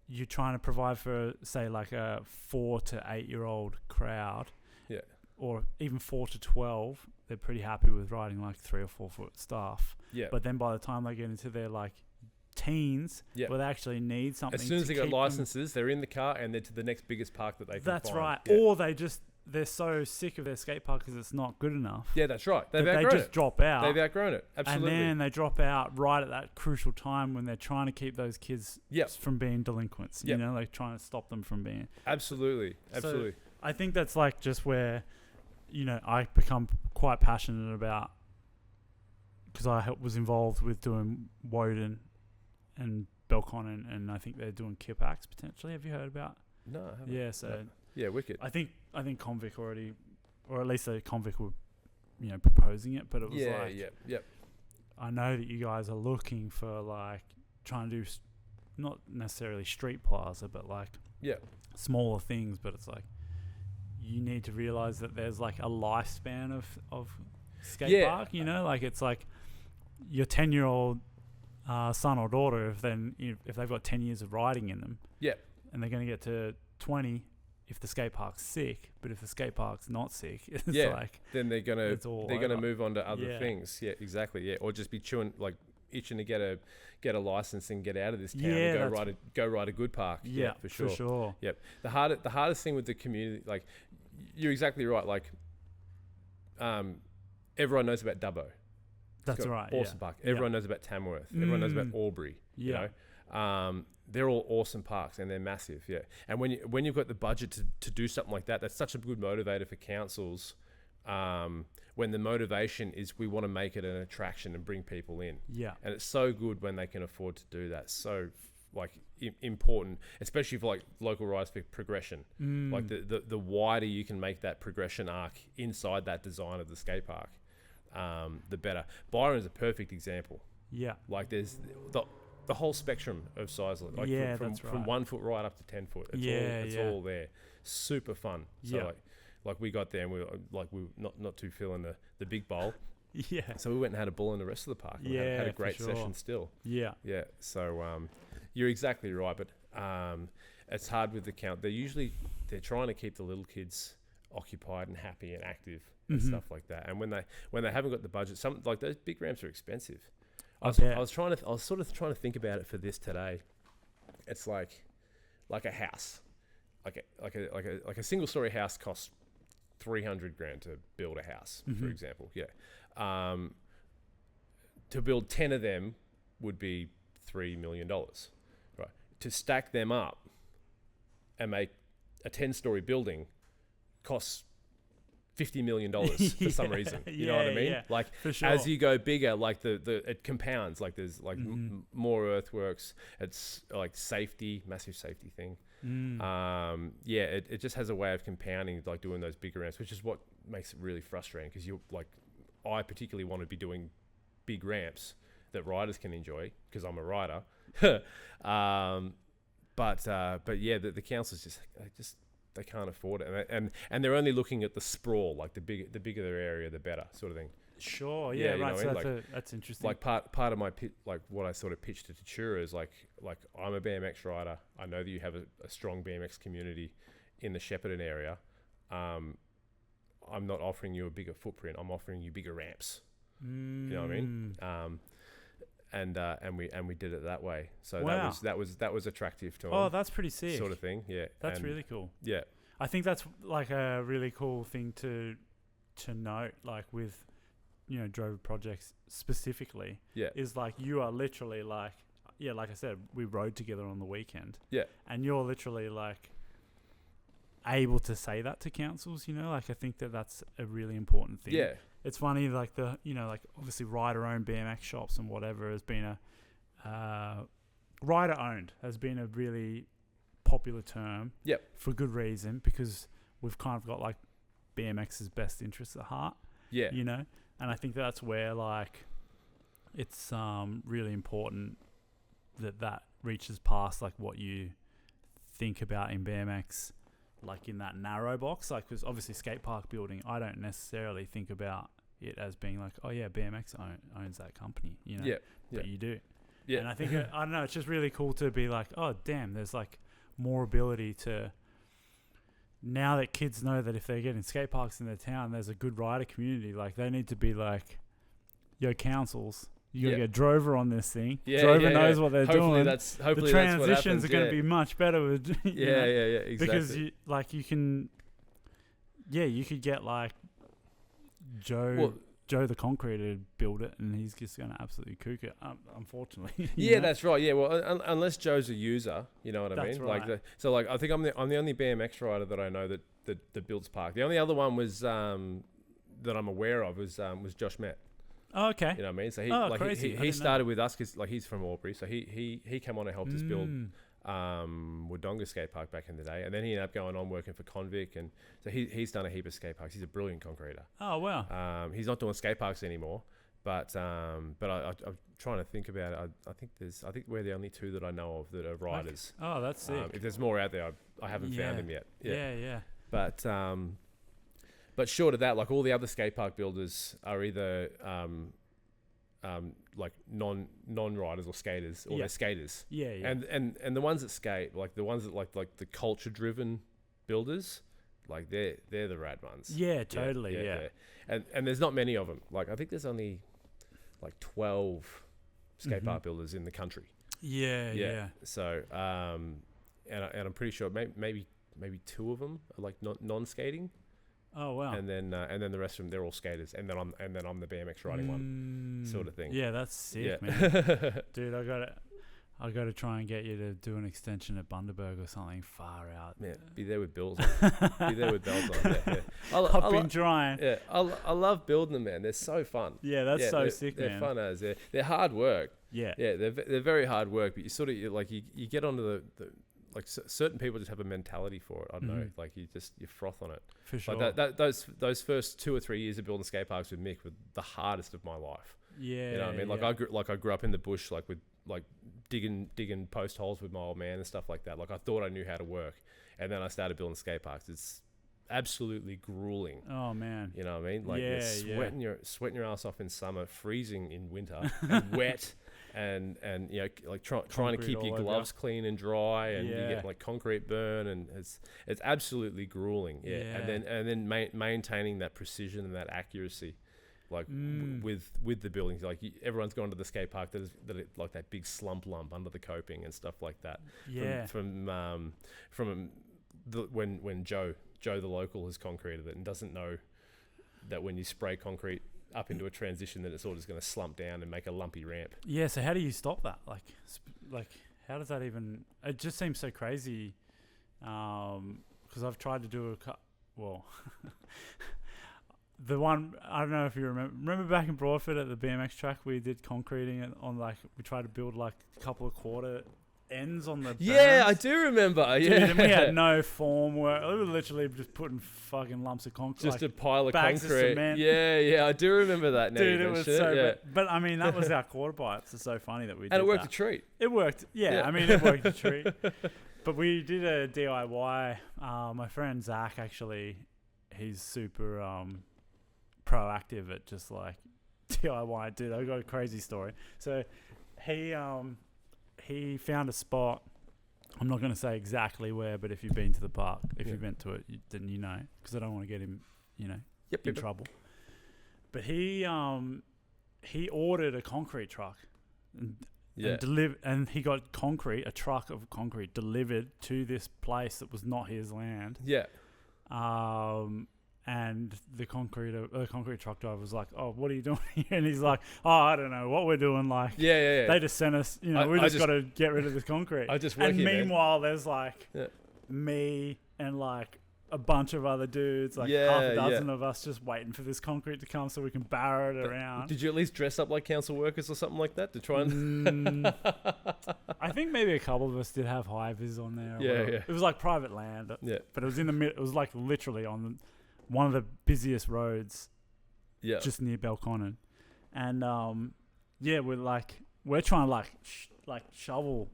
A: you're trying to provide for, say, a 4 to 8 year old crowd.
B: Yeah.
A: Or even 4 to 12, they're pretty happy with riding 3 or 4 foot stuff. Yeah. But then by the time they get into their teens, where they actually need something.
B: As soon as they got licenses, they're in the car and they're to the next biggest park that they can
A: That's
B: find.
A: right.
B: Yeah.
A: Or they're so sick of their skate park because it's not good enough.
B: Yeah, that's right. They just
A: drop out.
B: They've outgrown it. Absolutely.
A: And then they drop out right at that crucial time when they're trying to keep those kids from being delinquents. You know, trying to stop them from being.
B: Absolutely.
A: So I think that's just where, I become quite passionate about, because I was involved with doing Woden and Belcon, and I think they're doing Kipax potentially. Have you heard about?
B: No, I haven't.
A: Yeah, so
B: yeah, wicked.
A: I think Convic already, or at least the Convic were, proposing it, but it was I know that you guys are looking for trying to do not necessarily street plaza, but smaller things. But it's you need to realize that there's a lifespan of skate park. It's your 10-year-old son or daughter. If they've got 10 years of riding in them, and they're going to get to 20 if the skate park's sick. But if the skate park's not sick, it's
B: then they're gonna move on to other things. Yeah, exactly. Yeah, or just be itching to get a license and get out of this town and go ride a good park. Yeah, for sure.
A: For sure.
B: Yep. The hardest thing with the community, you're exactly right. Like, everyone knows about Dubbo.
A: That's right.
B: Awesome park. Everyone knows about Tamworth. Everyone knows about Albury.
A: Yeah.
B: You know, they're all awesome parks and they're massive. Yeah. And when you've got the budget to do something like that, that's such a good motivator for councils. When the motivation is we want to make it an attraction and bring people in.
A: Yeah.
B: And it's so good when they can afford to do that. So like important, especially for like local rise for progression. Like the wider you can make that progression arc inside that design of the skate park, the better. Byron's a perfect example.
A: Yeah.
B: Like there's the whole spectrum of size, like from 1 foot right up to 10 foot. It's all there. Super fun. So like we got there and we were not too feeling the big bowl.
A: Yeah.
B: So we went and had a ball in the rest of the park. And had a great session still.
A: Yeah.
B: Yeah. So you're exactly right, but it's hard with the count. They're trying to keep the little kids occupied and happy and active and stuff like that. And when they haven't got the budget, some like those big ramps are expensive. I was sort of trying to think about it for this today. It's like a house, like a single story house costs $300,000 to build a house, for example. Yeah. To build 10 of them would be $3 million. Right. To stack them up and make a 10-story building costs $50 million for some reason. You know what I mean?
A: Yeah,
B: like
A: sure.
B: As you go bigger, like it compounds. Like there's like more earthworks. It's like massive safety thing. It just has a way of compounding, like doing those bigger ramps, which is what makes it really frustrating because I particularly want to be doing big ramps that riders can enjoy because I'm a rider. But the councils just they can't afford it, and they're only looking at the sprawl, like the bigger their area, the better, sort of thing.
A: Sure, yeah, right. So that's interesting.
B: Like part of my like what I sort of pitched to Tatura is like I'm a BMX rider. I know that you have a strong BMX community in the Shepparton area. I'm not offering you a bigger footprint. I'm offering you bigger ramps. You know what I mean? And we did it that way. So that was attractive to them.
A: Oh, that's pretty sick.
B: Sort of thing. Yeah.
A: That's really cool.
B: Yeah.
A: I think that's like a really cool thing to note, like with, Drover projects specifically.
B: Yeah.
A: Is like you are literally like I said, we rode together on the weekend.
B: Yeah.
A: And you're literally like able to say that to councils, like I think that's a really important thing.
B: Yeah.
A: It's funny, like like obviously rider-owned BMX shops and whatever has been rider-owned has been a really popular term.
B: Yep.
A: For good reason, because we've kind of got like BMX's best interests at heart.
B: Yeah.
A: And I think that's where like it's really important that reaches past like what you think about in BMX, like in that narrow box, like because obviously skate park building, I don't necessarily think about it as being like, oh yeah, BMX owns that company, but you do. Yeah. And I think I don't know, it's just really cool to be like, oh damn, there's like more ability to, now that kids know that if they're getting skate parks in their town, there's a good rider community, like they need to be like, yo, councils, you gotta get Drover on this thing. Drover knows what they're doing.
B: Hopefully
A: the transitions are going to be much better with
B: exactly.
A: Because you could get like Joe the concrete to build it, and he's just going to absolutely kook it. Unfortunately.
B: That's right. Yeah, well, unless Joe's a user, you know what I mean.
A: Right.
B: Like I think I'm the only BMX rider that I know that builds park. The only other one was that I'm aware of was Josh Met.
A: Oh, okay.
B: You know what I mean? So he started with us because like he's from Albury, so he came on and helped us build Wodonga skate park back in the day, and then he ended up going on working for Convic, and so he's done a heap of skate parks. He's a brilliant concreter.
A: Oh wow.
B: He's not doing skate parks anymore, but I'm trying to think about it. I think we're the only two that I know of that are riders.
A: Okay. Oh, that's sick.
B: If there's more out there, I haven't found them yet.
A: Yeah.
B: But short of that, like all the other skate park builders are either like non-riders or skaters, or they're skaters. Yeah. And the ones that skate, like the ones that like the culture-driven builders, like they're the rad ones.
A: Yeah, totally. Yeah.
B: And there's not many of them. Like I think there's only like 12 skate park builders in the country. Yeah. So and I'm pretty sure maybe two of them are like non-skating.
A: Oh wow.
B: And then the rest of them, they're all skaters, and then I'm the BMX riding one, sort of thing.
A: Yeah, that's sick,
B: Yeah.
A: man. Dude, I got to try and get you to do an extension at Bundaberg or something far out.
B: Yeah, be there with bills on. Be there with bells on. Yeah.
A: I've been trying.
B: Yeah, I love building them, man. They're so fun.
A: Yeah, that's so sick,
B: they're
A: man.
B: Fun as they're hard work.
A: Yeah.
B: Yeah, they're very hard work, but you sort of you get onto the like certain people just have a mentality for it. I don't know, like you froth on it.
A: For sure.
B: Like those first 2 or 3 years of building skate parks with Mick were the hardest of my life.
A: Yeah.
B: You know what I mean? Like I grew up in the bush, like with like digging post holes with my old man and stuff like that. Like I thought I knew how to work, and then I started building skate parks. It's absolutely grueling.
A: Oh man.
B: You know what I mean? Like you're sweating your ass off in summer, freezing in winter, and wet. And you know, like trying to keep your gloves clean and dry, and you get like concrete burn, and it's absolutely grueling. Yeah. And then maintaining that precision and that accuracy, like with the buildings. Like everyone's gone to the skate park that like that big slump lump under the coping and stuff like that.
A: Yeah.
B: From when Joe the local has concreted it and doesn't know that when you spray concrete up into a transition that it's all just going to slump down and make a lumpy ramp.
A: Yeah, so how do you stop that? Like how does that even... It just seems so crazy, because I've tried to do the one, I don't know if you remember back in Broadford at the BMX track, we did concreting it on we tried to build like a couple of quarter ends on the
B: Yeah,
A: berms.
B: I do remember.
A: Dude,
B: yeah.
A: And we had no form work. We were literally just putting fucking lumps of concrete.
B: Just a pile of
A: bags
B: concrete.
A: Of cement.
B: Yeah, I do remember that now.
A: Dude, it was so...
B: yeah.
A: But I mean, that was our quarter pipes. It's so funny that we did
B: And it worked
A: that.
B: a treat.
A: It worked. Yeah, I mean, it worked a treat. But we did a DIY. My friend Zach, actually, he's super proactive at just like DIY. Dude, I got a crazy story. So he found a spot. I'm not going to say exactly where, but if you've been to the park, if you've been to it, then you know, because I don't want to get him, in trouble. But he ordered a concrete truck and he got a truck of concrete delivered to this place that was not his land.
B: Yeah.
A: And the concrete truck driver was like, "Oh, what are you doing here?" And he's like, "Oh, I don't know what we're doing." Like,
B: yeah.
A: They just sent us, we just got to get rid of this concrete. And meanwhile, there's like me and like a bunch of other dudes, like half a dozen of us, just waiting for this concrete to come so we can barrow it around.
B: Did you at least dress up like council workers or something like that to try and?
A: I think maybe a couple of us did have high vis on there.
B: Yeah.
A: It was like private land.
B: Yeah.
A: But it was in the middle. It was like literally on one of the busiest roads, just near Belconnen, and we're trying to shovel,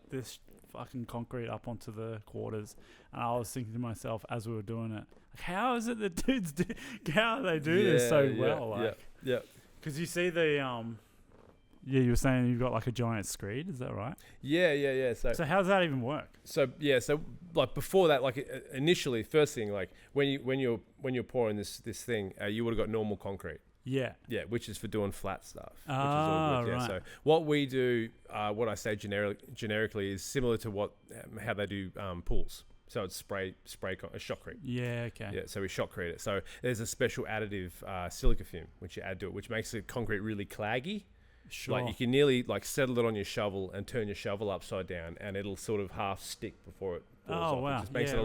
A: this fucking concrete up onto the quarters, and I was thinking to myself as we were doing it, like, how is it the dudes how do they do this so well? Because you see the you were saying you've got like a giant screed, is that right?
B: Yeah.
A: So how does that even work?
B: So like before that, like initially, first thing, like when you're pouring this thing, you would have got normal concrete. Yeah, which is for doing flat stuff. Which is all good.
A: Right.
B: So what we do, what I say generically, is similar to how they do pools. So it's spray a shotcrete.
A: Yeah, okay.
B: Yeah, so we shotcrete it. So there's a special additive silica fume which you add to it, which makes the concrete really claggy.
A: Sure.
B: Like you can nearly like settle it on your shovel and turn your shovel upside down, and it'll sort of half stick before it falls off.
A: Wow.
B: It just makes it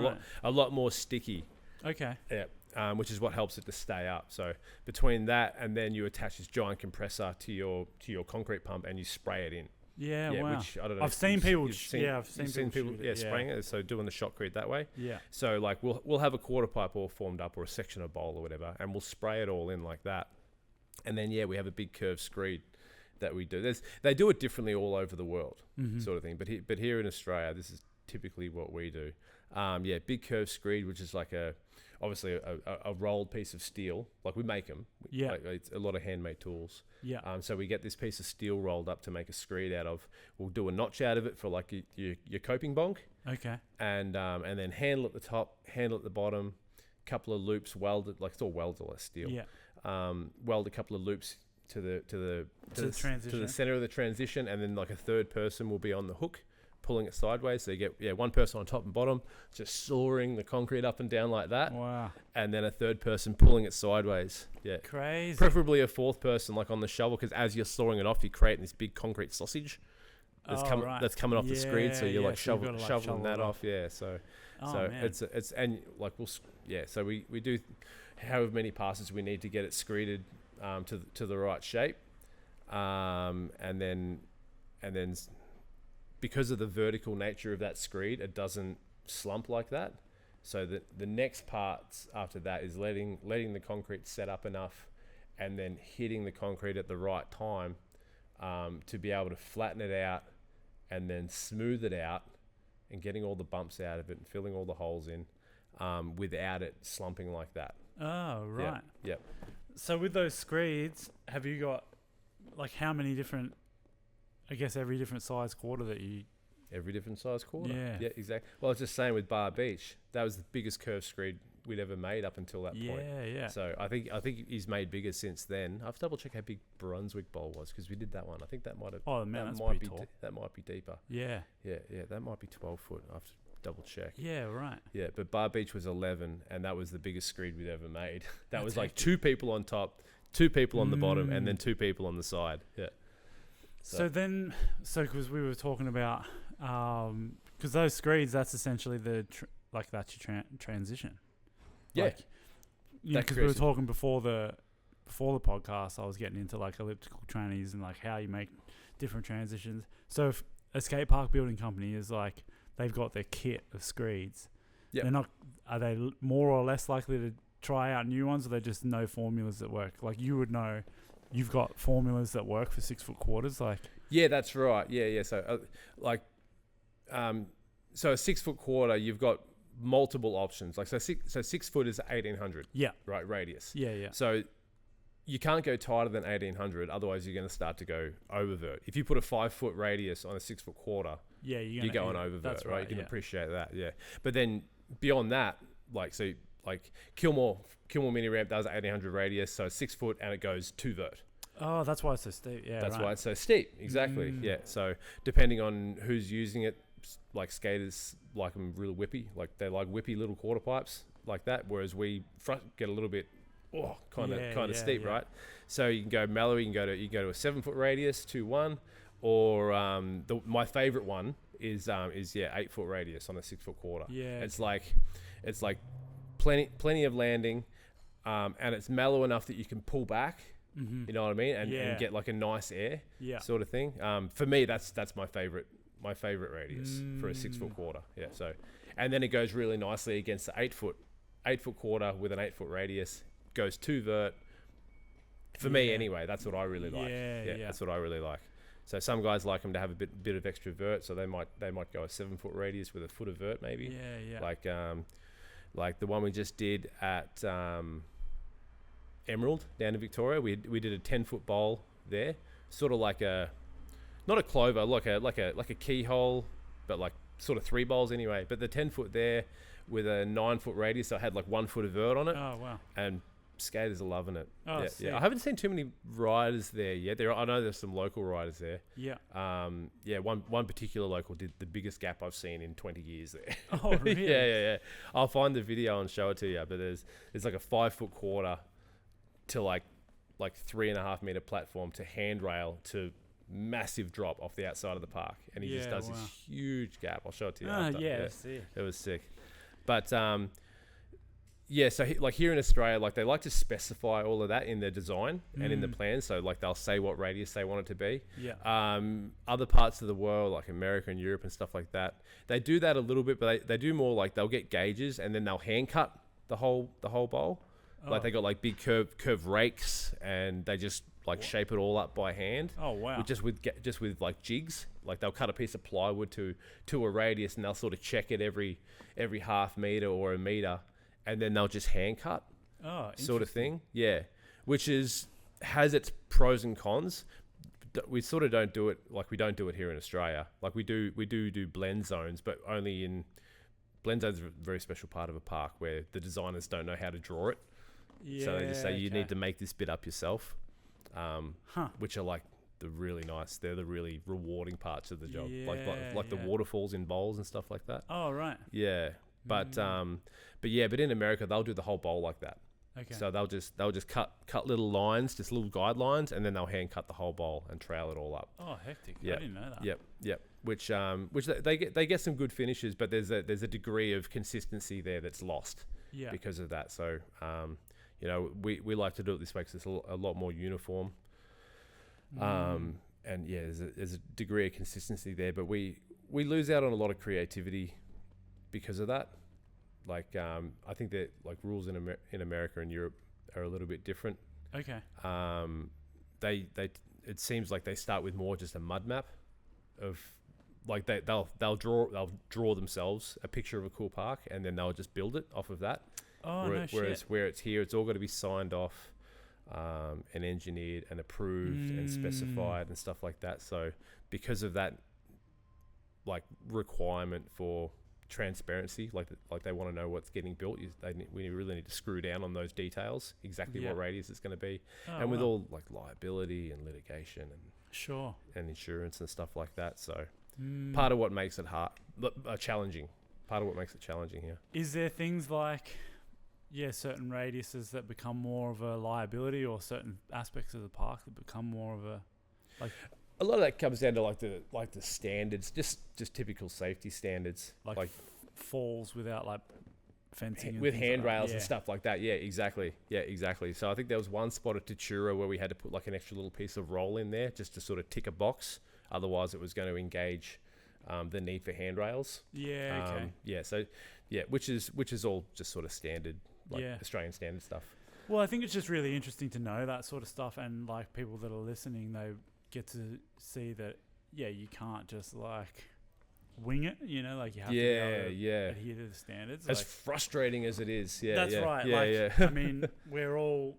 B: a lot more sticky.
A: Okay.
B: Yeah. Which is what helps it to stay up. So between that and then you attach this giant compressor to your concrete pump and you spray it in.
A: Yeah, wow.
B: Which I don't know.
A: I've seen people
B: people spraying it. So doing the shotcrete that way.
A: Yeah.
B: So like we'll have a quarter pipe all formed up or a section of bowl or whatever, and we'll spray it all in like that. And then we have a big curved screed that we do. They do it differently all over the world, sort of thing. But here in Australia, this is typically what we do. Big curved screed, which is like obviously a rolled piece of steel. Like we make them.
A: Yeah.
B: Like it's a lot of handmade tools.
A: Yeah.
B: So we get this piece of steel rolled up to make a screed out of. We'll do a notch out of it for like your coping bonk.
A: Okay.
B: And then handle at the top, handle at the bottom, couple of loops welded, like it's all welded steel.
A: Yeah.
B: Weld a couple of loops to the
A: transition.
B: to the center of the transition, and then like a third person will be on the hook pulling it sideways. So you get one person on top and bottom, just sawing the concrete up and down like that.
A: Wow.
B: And then a third person pulling it sideways. Yeah.
A: Crazy.
B: Preferably a fourth person, like on the shovel, because as you're sawing it off, you're creating this big concrete sausage that's coming off the screed. So you're shoveling that off. Yeah. So man. it's and like so we do however many passes we need to get it screeded to the right shape, and then because of the vertical nature of that screed, it doesn't slump like that. So the next parts after that is letting the concrete set up enough, and then hitting the concrete at the right time to be able to flatten it out, and then smooth it out, and getting all the bumps out of it and filling all the holes in without it slumping like that.
A: Oh, right.
B: Yep.
A: So with those screeds, have you got like how many different, I guess every different size quarter that you...
B: Every different size quarter?
A: Yeah,
B: exactly. Well, I was just saying with Bar Beach, that was the biggest curved screed we'd ever made up until that point.
A: Yeah.
B: So I think he's made bigger since then. I've double checked how big Brunswick Bowl was, because we did that one. I think that might have...
A: Oh, man, that's pretty tall.
B: That might be deeper.
A: Yeah.
B: Yeah, that might be 12 foot. I have to double check.
A: Yeah, right.
B: Yeah, but Bar Beach was 11, and that was the biggest screed we'd ever made. That was like 2 people on top, 2 people on the bottom, and then 2 people on the side. Yeah.
A: So because we were talking about, because those screeds, that's essentially that's your transition.
B: Yeah.
A: Because we were talking before the podcast, I was getting into like elliptical trannies and like how you make different transitions. So if a skate park building company is like, they've got their kit of screeds. Yeah. Are they more or less likely to try out new ones, or they just know formulas that work? Like you would know, you've got formulas that work for 6 foot quarters. Like
B: yeah, that's right. Yeah. So so a 6 foot quarter, you've got multiple options. Like so 6 foot is 1800. Yeah. Right, radius.
A: Yeah.
B: So you can't go tighter than 1800, otherwise you're going to start to go oververt. If you put a 5 foot radius on a 6 foot quarter, you're going oververt, right? You can appreciate that, yeah. But then beyond that, like Kilmore mini ramp does 1800 radius, so 6 foot, and it goes 2 vert.
A: Oh, that's why it's so steep. Yeah,
B: that's why it's so steep. Exactly. Yeah. So depending on who's using it, like skaters like them real whippy, like they like whippy little quarter pipes like that, whereas we get a little bit kind of steep, right? So you can go mellow. You can go to a 7 foot radius, 2-1, or my favorite one is 8 foot radius on a 6 foot quarter. Yeah, it's like plenty of landing, and it's mellow enough that you can pull back. Mm-hmm. You know what I mean, and get like a nice air sort of thing. For me, that's my favorite radius for a 6 foot quarter. Yeah. So, and then it goes really nicely against the 8 foot quarter with an 8 foot radius. Goes 2 vert. For me, anyway, that's what I really like. Yeah, that's what I really like. So some guys like them to have a bit of extra vert, so they might go a 7 foot radius with a foot of vert, maybe. Yeah. Like the one we just did at Emerald down in Victoria. We did a 10 foot bowl there, sort of like not a clover, like a keyhole, but like sort of 3 bowls anyway. But the 10 foot there with a 9 foot radius, so I had like 1 foot of vert on it. Oh wow! And skaters are loving it. Oh, yeah. I haven't seen too many riders there yet. I know there's some local riders there. Yeah. One particular local did the biggest gap I've seen in 20 years there. Oh really? Yeah. I'll find the video and show it to you. But there's like a 5 foot quarter to like 3.5 meter platform to handrail to massive drop off the outside of the park, and he just does this huge gap. I'll show it to you. It was sick. But so like here in Australia, like they like to specify all of that in their design and in the plan. So like they'll say what radius they want it to be. Yeah. Other parts of the world, like America and Europe and stuff like that, they do that a little bit, but they do more like they'll get gauges and then they'll hand cut the whole bowl. Oh. Like they got like big curved rakes, and they just like shape it all up by hand. Oh wow! Just with like jigs. Like they'll cut a piece of plywood to a radius, and they'll sort of check it every half meter or a meter, and then they'll just hand cut. Oh, sort of thing. Yeah, which has its pros and cons. We sort of don't do it like we don't do it here in Australia. Like we do blend zones, but only in blend zones are a very special part of a park where the designers don't know how to draw it. Yeah, so they just say you need to make this bit up yourself, which are like the really nice. They're the really rewarding parts of the job,
A: Yeah,
B: like the
A: yeah.
B: waterfalls in bowls and stuff like that.
A: Oh, right.
B: Yeah, but in America they'll do the whole bowl like that.
A: Okay.
B: So they'll just cut little lines, just little guidelines, and then they'll hand cut the whole bowl and trail it all up.
A: Oh, hectic.
B: Yep.
A: I didn't know that.
B: Yep. Which they get some good finishes, but there's a degree of consistency there that's lost because of that. So we like to do it this way because it's a lot more uniform. And yeah, there's a degree of consistency there, but we lose out on a lot of creativity because of that. Like I think that like rules in America and Europe are a little bit different.
A: Okay.
B: It seems like they start with more just a mud map of like they'll draw themselves a picture of a cool park, and then they'll just build it off of that.
A: Oh,
B: Whereas where it's here, it's all got to be signed off, and engineered and approved and specified and stuff like that. So because of that, like requirement for transparency, like they want to know what's getting built, we really need to screw down on those details, exactly what radius it's going to be, and with all like liability and litigation and and insurance and stuff like that. So part of what makes it challenging. Part of what makes it challenging here.
A: Is there things like certain radiuses that become more of a liability, or certain aspects of the park that become more of a like?
B: A lot of that comes down to like the standards, just typical safety standards,
A: like falls without like fencing
B: with handrails and stuff like that. Yeah, exactly. So I think there was one spot at Tatura where we had to put like an extra little piece of roll in there just to sort of tick a box. Otherwise, it was going to engage the need for handrails.
A: Yeah. Okay.
B: So which is all just sort of standard, like Australian standard stuff.
A: Well, I think it's just really interesting to know that sort of stuff, and like people that are listening, they get to see that you can't just like wing it, like you have to be able to adhere to the standards.
B: As frustrating as it is,
A: that's right. I mean, we're all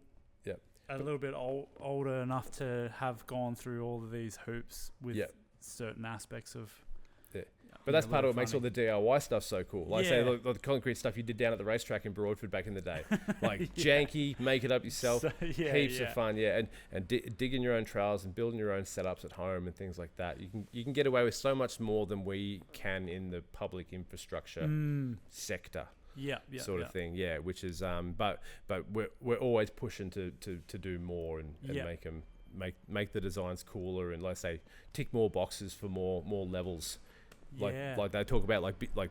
A: a little bit older enough to have gone through all of these hoops with certain aspects of.
B: But that's part of what makes all the DIY stuff so cool. Like say the concrete stuff you did down at the racetrack in Broadford back in the day, like janky, make it up yourself, heaps of fun, and digging your own trails and building your own setups at home and things like that. You can get away with so much more than we can in the public infrastructure sector. Sort of thing. Which is but we're always pushing to do more and make the designs cooler, and let's say tick more boxes for more levels. Like they talk about like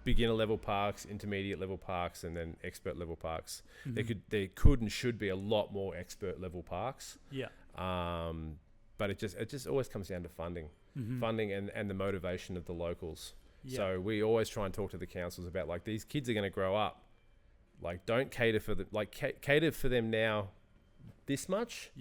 B: beginner level parks, intermediate level parks, and then expert level parks. There could and should be a lot more expert level parks. But it just always comes down to funding and the motivation of the locals. So we always try and talk to the councils about like these kids are going to grow up. Like don't cater for cater for them now this much.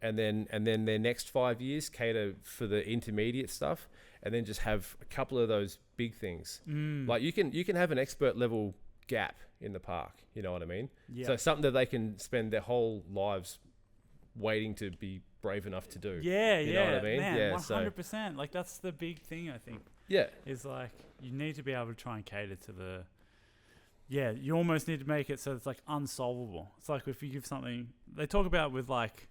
B: And then their next 5 years cater for the intermediate stuff, and then just have a couple of those big things. Like you can have an expert level gap in the park, you know what I mean? So something that they can spend their whole lives waiting to be brave enough to do. You know what I mean?
A: Man, 100%. Like that's the big thing, I think. Is like you need to be able to try and cater to the. You almost need to make it so it's like unsolvable. It's like if you give something, they talk about with like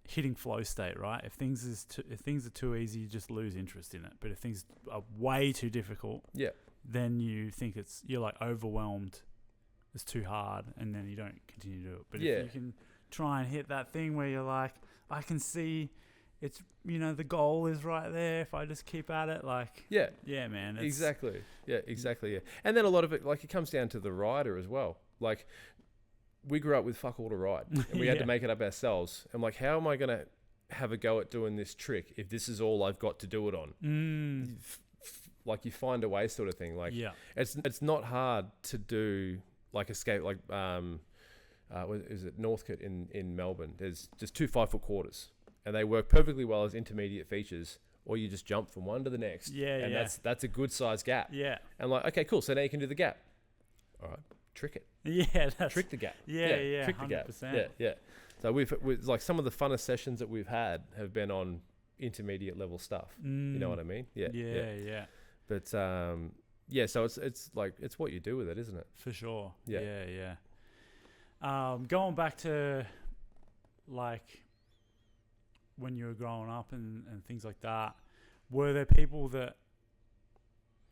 A: hitting flow state, right? If things are too easy, you just lose interest in it. But if things are way too difficult, then you think you're like overwhelmed. It's too hard, and then you don't continue to do it. But if you can try and hit that thing where you're like, I can see it's the goal is right there. If I just keep at it, like man,
B: exactly. And then a lot of it, like it comes down to the rider as well. Like we grew up with fuck all to ride, and we had to make it up ourselves. I'm like, how am I going to have a go at doing this trick if this is all I've got to do it on? Like you find a way, sort of thing. Like it's not hard to do like escape. Like what is it, Northcote in Melbourne? There's just 2 5-foot quarters, and they work perfectly well as intermediate features. Or you just jump from one to the next, and that's a good size gap. And like, okay, cool. So now you can do the gap. All right. Trick it. Trick the gap. Trick the 100%. Gap. So we've like some of the funnest sessions that we've had have been on intermediate level stuff. You know what I mean? But so it's like it's what you do with it, isn't it?
A: For sure. Going back to like when you were growing up and things like that, were there people that,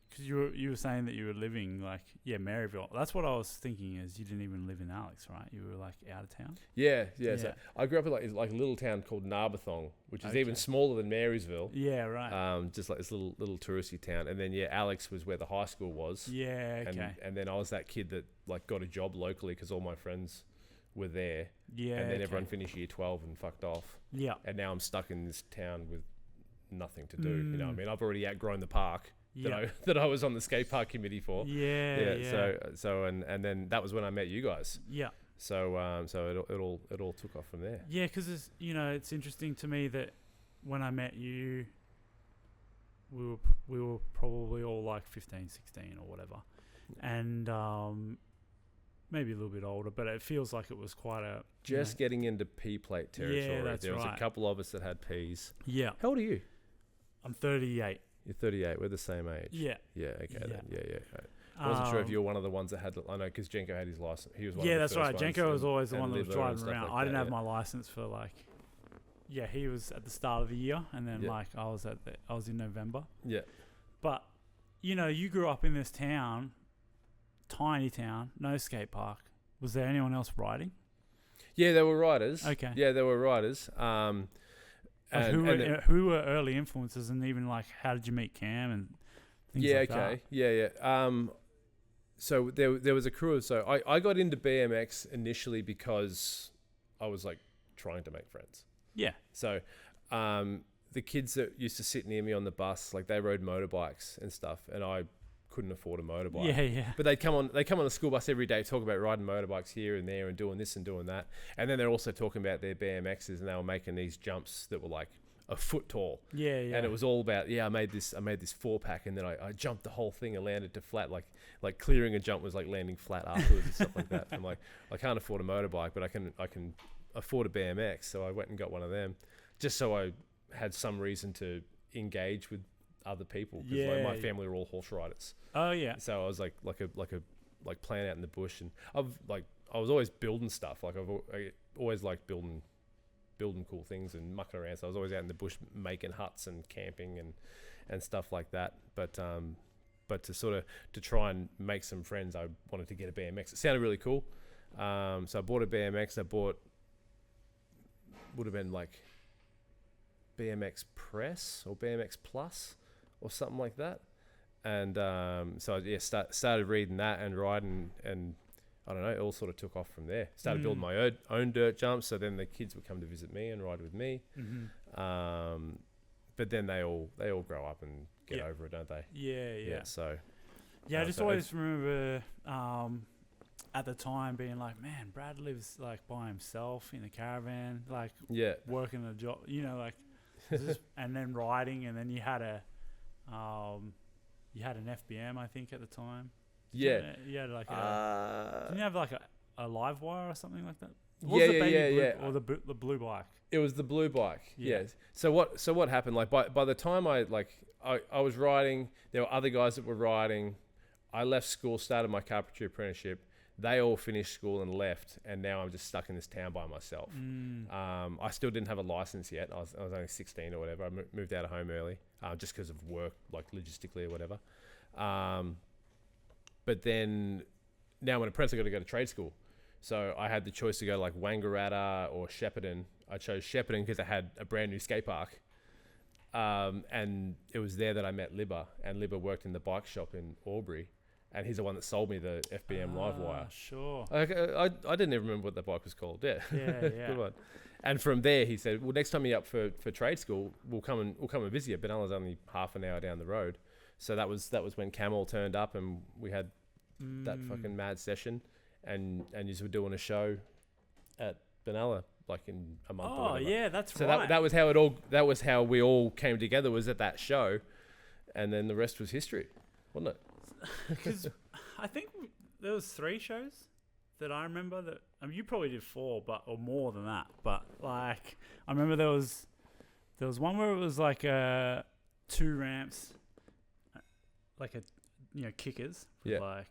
A: because you were saying that you were living like, Maryville. That's what I was thinking, is you didn't even live in Alex, right? You were like out of town.
B: Yeah. So I grew up in like a little town called Narberthong, which is even smaller than Marysville.
A: Yeah, right.
B: Just like this little touristy town. And then Alex was where the high school was.
A: Yeah, okay.
B: And then I was that kid that like got a job locally because all my friends were there.
A: Yeah.
B: And then everyone finished year 12 and fucked off.
A: Yeah.
B: And now I'm stuck in this town with nothing to do. You know what I mean? I've already outgrown the park. That I was on the skate park committee for.
A: Yeah.
B: So and then that was when I met you guys.
A: Yeah.
B: So it all took off from there.
A: Yeah, because it's interesting to me that when I met you, we were probably all like 15, 16 or whatever, and maybe a little bit older, but it feels like it was quite a
B: getting into P plate territory.
A: Yeah, that's
B: there was
A: right.
B: a couple of us that had Ps.
A: Yeah.
B: How old are you?
A: I'm 38.
B: You're 38. We're the same age.
A: Yeah.
B: Yeah. Okay. Then. Yeah. Right. I wasn't sure if you were one of the ones that had. I know because Jenko had his license. He was one.
A: Yeah,
B: of the
A: that's
B: first
A: right.
B: ones
A: Jenko was always the one that was
B: Liver
A: driving around.
B: like
A: I didn't have my license for like. Yeah, he was at the start of the year, and then like I was in November.
B: Yeah.
A: But you grew up in this town, tiny town, no skate park. Was there anyone else riding?
B: Yeah, there were riders.
A: Okay.
B: Yeah, there were riders.
A: Who were early influences, and even like how did you meet Cam and things like that?
B: Yeah. So there was a crew. So I got into BMX initially because I was like trying to make friends.
A: Yeah.
B: So the kids that used to sit near me on the bus, like they rode motorbikes and stuff, and I couldn't afford a motorbike.
A: Yeah.
B: But they come on the school bus every day, talk about riding motorbikes here and there and doing this and doing that. And then they're also talking about their BMXs, and they were making these jumps that were like a foot tall.
A: Yeah.
B: And it was all about, I made this 4-pack, and then I jumped the whole thing and landed to flat. Like clearing a jump was like landing flat afterwards and stuff like that. I'm like, I can't afford a motorbike, but I can afford a BMX. So I went and got one of them just so I had some reason to engage with other people, because my family were all horse riders.
A: Oh yeah.
B: So I was like playing out in the bush, and I was always building stuff. Like I always liked building cool things and mucking around. So I was always out in the bush making huts and camping and stuff like that. But to try and make some friends, I wanted to get a BMX. It sounded really cool. So I bought a BMX. Would have been like BMX Press or BMX Plus or something like that. And so started reading that and riding, and I don't know, it all sort of took off from there. Started building my own dirt jumps, so then the kids would come to visit me and ride with me. Mm-hmm. But then they all grow up and get over it, don't they?
A: Yeah.
B: So
A: I just always remember at the time being like, man, Brad lives like by himself in a caravan, like working a job, like, and then riding, and then you had an FBM, I think, at the time. You had like didn't you have like a live wire or something like that? Or the blue bike.
B: It was the blue bike. Yes. So what happened? Like by the time I was riding, there were other guys that were riding. I left school, started my carpentry apprenticeship. They all finished school and left, and now I'm just stuck in this town by myself. I still didn't have a license yet. I was only 16 or whatever. I moved out of home early, just because of work, like logistically or whatever. But then now I'm an apprentice, I got to go to trade school. So I had the choice to go like Wangaratta or Shepparton. I chose Shepparton because I had a brand new skate park. And it was there that I met Libba, and Libba worked in the bike shop in Albury. And he's the one that sold me the FBM live wire. Sure. I didn't even remember what that bike was called. Yeah. Good one. And from there, he said, "Well, next time you're up for trade school, we'll come and visit you." Benella's only half an hour down the road, so that was when Camel turned up, and we had that fucking mad session, and you were doing a show at Benalla like in a month.
A: Oh yeah, that's
B: so
A: right.
B: So that was how we all came together, was at that show, and then the rest was history, wasn't it?
A: Because I think there was 3 shows that I remember that. I mean, you probably did 4, or more than that. But like, I remember there was one where it was like 2 ramps, like kickers.
B: Yeah.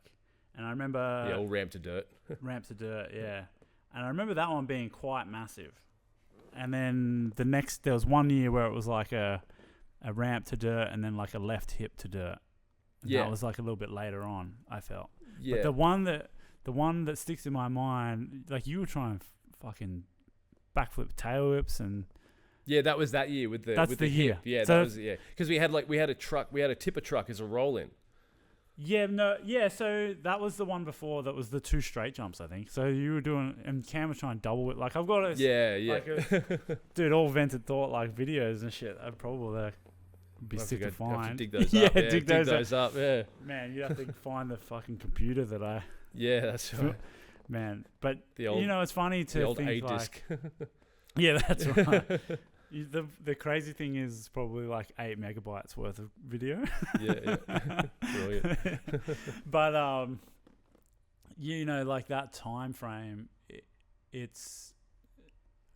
A: And I remember
B: all ramp to dirt.
A: Ramp to dirt, yeah. And I remember that one being quite massive. and then there was 1 year where it was like a ramp to dirt and then like a left hip to dirt. And that was like a little bit later on, I felt.
B: Yeah.
A: But the one that sticks in my mind, like you were trying fucking backflip tail whips and.
B: Yeah, that was that year with the.
A: That's
B: with
A: the
B: hip.
A: year.
B: Yeah,
A: So
B: that was because we had a tipper truck as a roll in.
A: So that was the one before that was the 2 straight jumps, I think. So you were doing, and Cam was trying double it. Like I've got dude, all vented thought like videos and shit. I'd probably be sick to find.
B: Have to dig those up. Yeah, dig those up. Yeah.
A: Man, you have to find the fucking computer that I.
B: Yeah, that's right.
A: Man, but
B: The old,
A: it's funny to
B: the old
A: think
B: A-disc.
A: like. Yeah, that's right. The crazy thing is it's probably like 8 megabytes worth of video.
B: Yeah. Brilliant.
A: But like that time frame, it's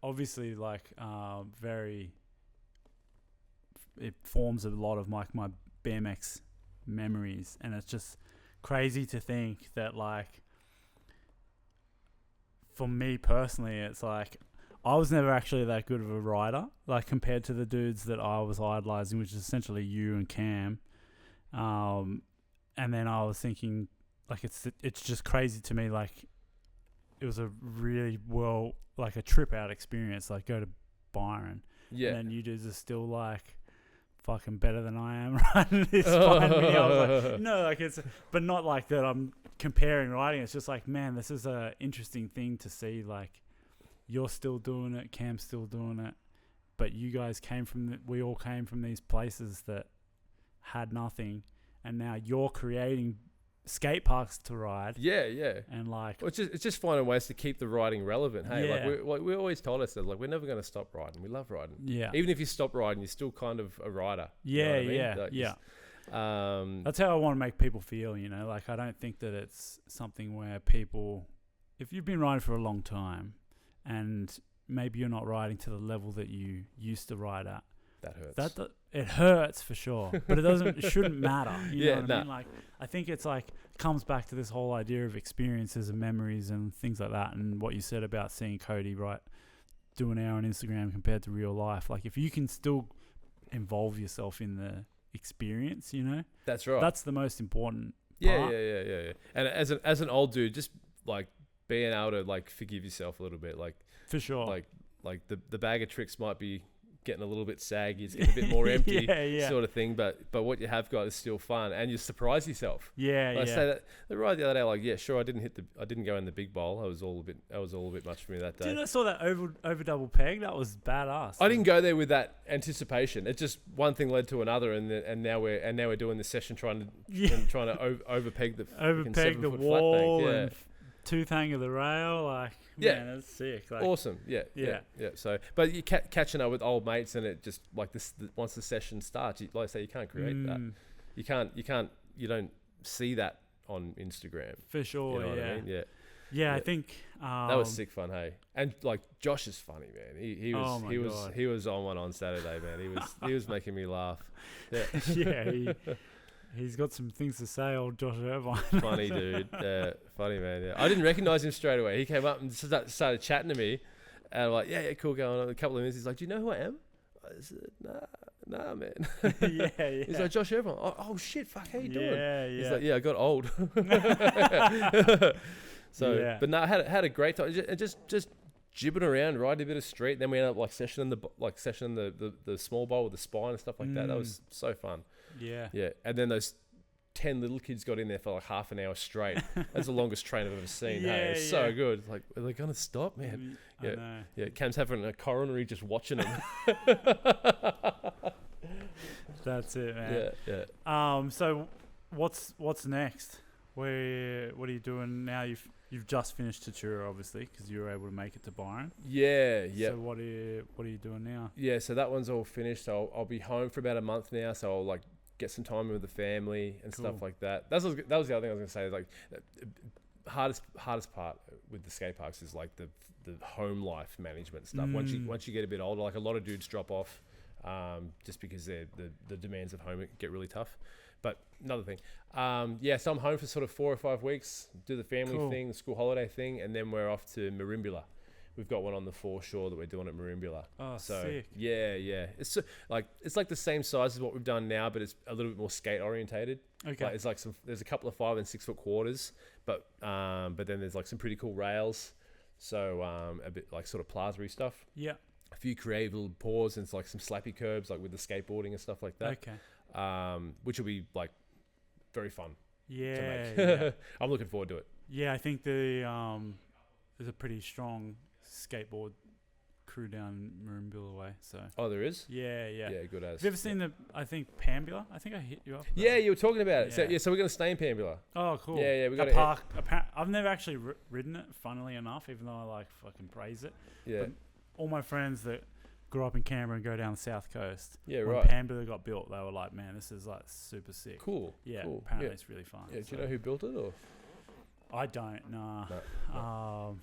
A: obviously like it forms a lot of like my BMX memories, and it's just crazy to think that like for me personally, it's like I was never actually that good of a rider, like compared to the dudes that I was idolizing, which is essentially you and Cam. And then I was thinking, like, it's just crazy to me, like, it was a really like a trip out experience, like go to Byron.
B: Yeah.
A: And then you dudes are still like fucking better than I am riding this behind me. I was like, no, like but not like that I'm comparing riding. It's just like, man, this is a interesting thing to see, like, you're still doing it, Cam's still doing it, but you guys we all came from these places that had nothing, and now you're creating skate parks to ride.
B: Yeah.
A: And like,
B: well, it's just finding ways to keep the riding relevant. Hey, we always told us that, like, we're never going to stop riding. We love riding. Yeah. Even if you stop riding, you're still kind of a rider.
A: Yeah,
B: you know what I mean?
A: That's how I want to make people feel. Like I don't think that it's something where people, if you've been riding for a long time, and maybe you're not riding to the level that you used to ride at.
B: That hurts.
A: It hurts for sure, but it shouldn't matter. You know what I mean? Like, I think it's like, comes back to this whole idea of experiences and memories and things like that. And what you said about seeing Cody, right, do an hour on Instagram compared to real life. Like, if you can still involve yourself in the experience,
B: that's right.
A: That's the most important
B: part.
A: Yeah.
B: And as an old dude, just like, being able to like forgive yourself a little bit, like
A: for sure,
B: like the bag of tricks might be getting a little bit saggy, it's getting a bit more empty, sort of thing. But what you have got is still fun, and you surprise yourself. I say that the ride the other day, like, sure, I didn't go in the big bowl. That was all a bit much for me that day.
A: Dude, I saw that over double peg. That was badass.
B: I didn't go there with that anticipation. It just one thing led to another, and now we're doing this session trying to over peg the
A: wall and tooth hang of the rail, like, man, that's sick. Like,
B: awesome. Yeah. So, but you catching up with old mates, and it just like this. Once the session starts, like I say, you can't create that. You don't see that on Instagram
A: for sure.
B: You know what I mean?
A: Yeah. I think
B: that was sick fun. Hey, and like Josh is funny, man. He was on one on Saturday, man. He was making me laugh. Yeah.
A: He's got some things to say, old Josh Irvine.
B: Funny dude. Funny man. Yeah. I didn't recognize him straight away. He came up and started chatting to me. And I'm like, yeah, cool, going on. A couple of minutes. He's like, do you know who I am? I said, nah, man.
A: Yeah.
B: He's like, Josh Irvine. Oh, shit, fuck, how you doing?
A: Yeah.
B: He's like, yeah, I got old. But no, I had a great time. Just jibbing around, riding a bit of street. Then we ended up like sessioning the small bowl with the spine and stuff like that. That was so fun.
A: Yeah.
B: And then those 10 little kids got in there for like half an hour straight. That's the longest train I've ever seen. Hey, it's so good. Like, are they gonna stop, man?
A: I know.
B: Yeah. Cam's having a coronary just watching them.
A: That's it, man.
B: Yeah.
A: So what's next? What are you doing now? You've just finished Tatura, obviously, because you were able to make it to Byron.
B: Yeah.
A: So what are you doing now?
B: Yeah. So that one's all finished. So I'll be home for about a month now. So I'll like get some time with the family and stuff like that. That was the other thing I was gonna say. Like, hardest part with the skate parks is like the home life management stuff. Once you get a bit older, like a lot of dudes drop off, just because the demands of home get really tough. But another thing, so I'm home for sort of 4 or 5 weeks, do the family thing, the school holiday thing, and then we're off to Merimbula, we've got one on the foreshore that we're doing at Marimbula.
A: Oh,
B: So
A: sick.
B: yeah. It's like the same size as what we've done now, but it's a little bit more skate orientated.
A: Okay.
B: Like it's like there's a couple of 5 and 6 foot quarters, but then there's like some pretty cool rails. So a bit like sort of plaza-y stuff.
A: Yeah.
B: A few creative little paws and like some slappy curbs, like with the skateboarding and stuff like that.
A: Okay.
B: Which will be like very fun
A: Yeah.
B: to make.
A: Yeah.
B: I'm looking forward to it.
A: Yeah, I think there's a pretty strong skateboard crew down Marimbula way. So.
B: Oh, there is?
A: Yeah.
B: Yeah, good as.
A: Have you ever seen Pambula? I think I hit you up.
B: Yeah, you were talking about it.
A: Yeah.
B: So we're going to stay in Pambula.
A: Oh, cool.
B: Yeah, we got
A: that park. I've never actually ridden it, funnily enough, even though I like fucking praise it.
B: Yeah.
A: But all my friends that grew up in Canberra and go down the south coast.
B: Yeah,
A: when
B: right.
A: Pambula got built, they were like, "Man, this is like super sick."
B: Cool.
A: Yeah,
B: cool.
A: apparently it's really fun.
B: Yeah, do you know who built it or?
A: I don't. Nah.
B: No.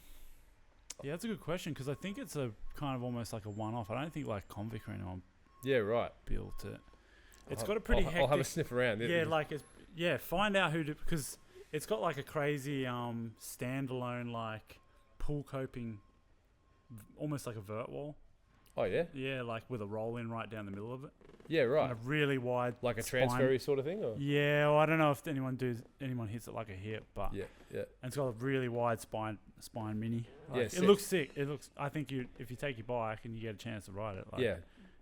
A: Yeah, that's a good question because I think it's a kind of almost like a one-off. I don't think like Convic or anyone
B: Yeah, right.
A: built it. It's got a pretty hectic.
B: I'll have a sniff around.
A: Find out who because it's got like a crazy standalone like pool coping, almost like a vert wall.
B: Oh yeah.
A: Yeah, like with a roll in right down the middle of it.
B: Yeah, right.
A: And a really wide,
B: Like a
A: spine.
B: transfery sort of thing, or?
A: Yeah, well, I don't know if anyone hits it like a hip, but
B: Yeah.
A: and it's got a really wide spine mini. Like,
B: Yeah,
A: it
B: sick.
A: looks sick. It looks. I think if you take your bike and you get a chance to ride it. Like,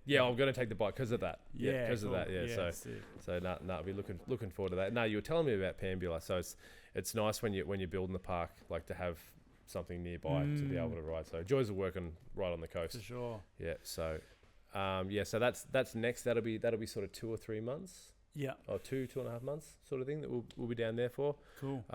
B: Yeah, I'm going to take the bike because of that.
A: Yeah,
B: because
A: cool.
B: of that. Yeah,
A: sick.
B: so I'll be looking forward to that. No, you were telling me about Pambula, so it's nice when you're building the park, like to have something nearby to be able to ride. So joys of working right on the coast.
A: For sure.
B: Yeah. So, so that's next. That'll be sort of 2 or 3 months.
A: Yeah.
B: Or 2.5 months sort of thing that we'll be down there for.
A: Cool.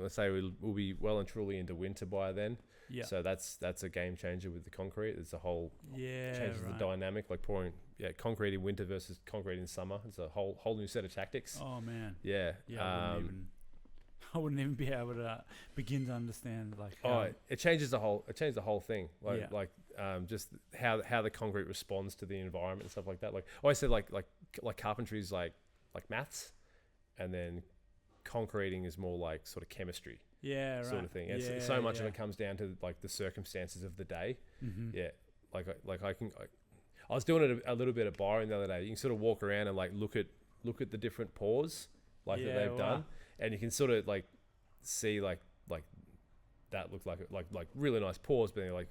B: Let's say we'll be well and truly into winter by then.
A: Yeah.
B: So that's a game changer with the concrete. It's a whole changes the dynamic, like pouring concrete in winter versus concrete in summer. It's a whole new set of tactics.
A: Oh man.
B: Yeah.
A: I wouldn't even be able to begin to understand like.
B: It changes the whole thing. Just how the concrete responds to the environment and stuff like that. Like I always said, like carpentry is like maths, and then concreting is more like sort of chemistry.
A: Yeah, right.
B: Sort of thing. It's so much of it comes down to like the circumstances of the day. Mm-hmm. Yeah, I was doing it a little bit at Byron the other day. You can sort of walk around and like look at the different pours that they've done, and you can sort of like see like that looked like really nice pause, but like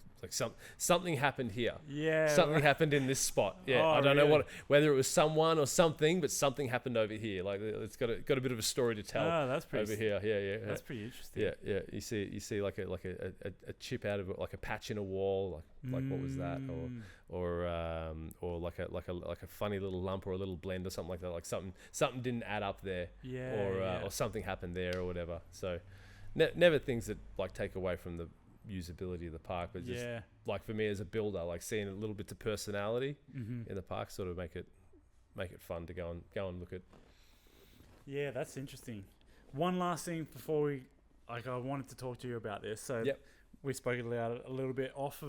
B: something happened here.
A: Yeah,
B: something happened in this spot. Yeah, I don't know whether it was someone or something, but something happened over here. Like it's got a bit of a story to tell.
A: Oh, that's pretty
B: over here. Yeah.
A: That's pretty interesting.
B: Yeah. You see like a chip out of it, like a patch in a wall. Like what was that? Or like a funny little lump or a little blend or something like that. Like something didn't add up there.
A: Yeah.
B: Or something happened there or whatever. So. Never things that like take away from the usability of the park, but just like for me as a builder, like seeing a little bit of personality in the park sort of make it fun to go and look at. Yeah,
A: that's interesting. One last thing before I wanted to talk to you about this. So we spoke about it a little bit off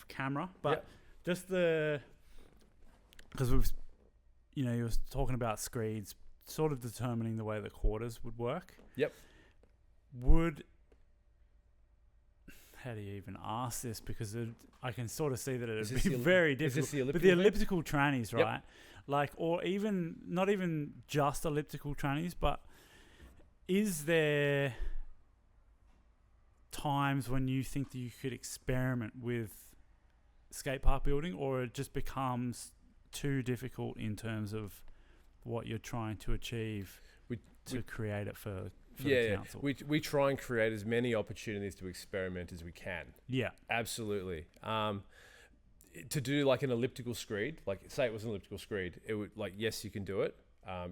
A: camera, but just because you were talking about screeds, sort of determining the way the quarters would work.
B: Yep.
A: How do you even ask this? Because I can sort of see that it would be very difficult. But the elliptical trannies, right? Yep. Like, or even, not even just elliptical trannies, but is there times when you think that you could experiment with skate park building, or it just becomes too difficult in terms of what you're trying to achieve to create it for the council?
B: We try and create as many opportunities to experiment as we can. Yeah, absolutely. To do like an elliptical screed, like say it was an elliptical screed, it would yes, you can do it.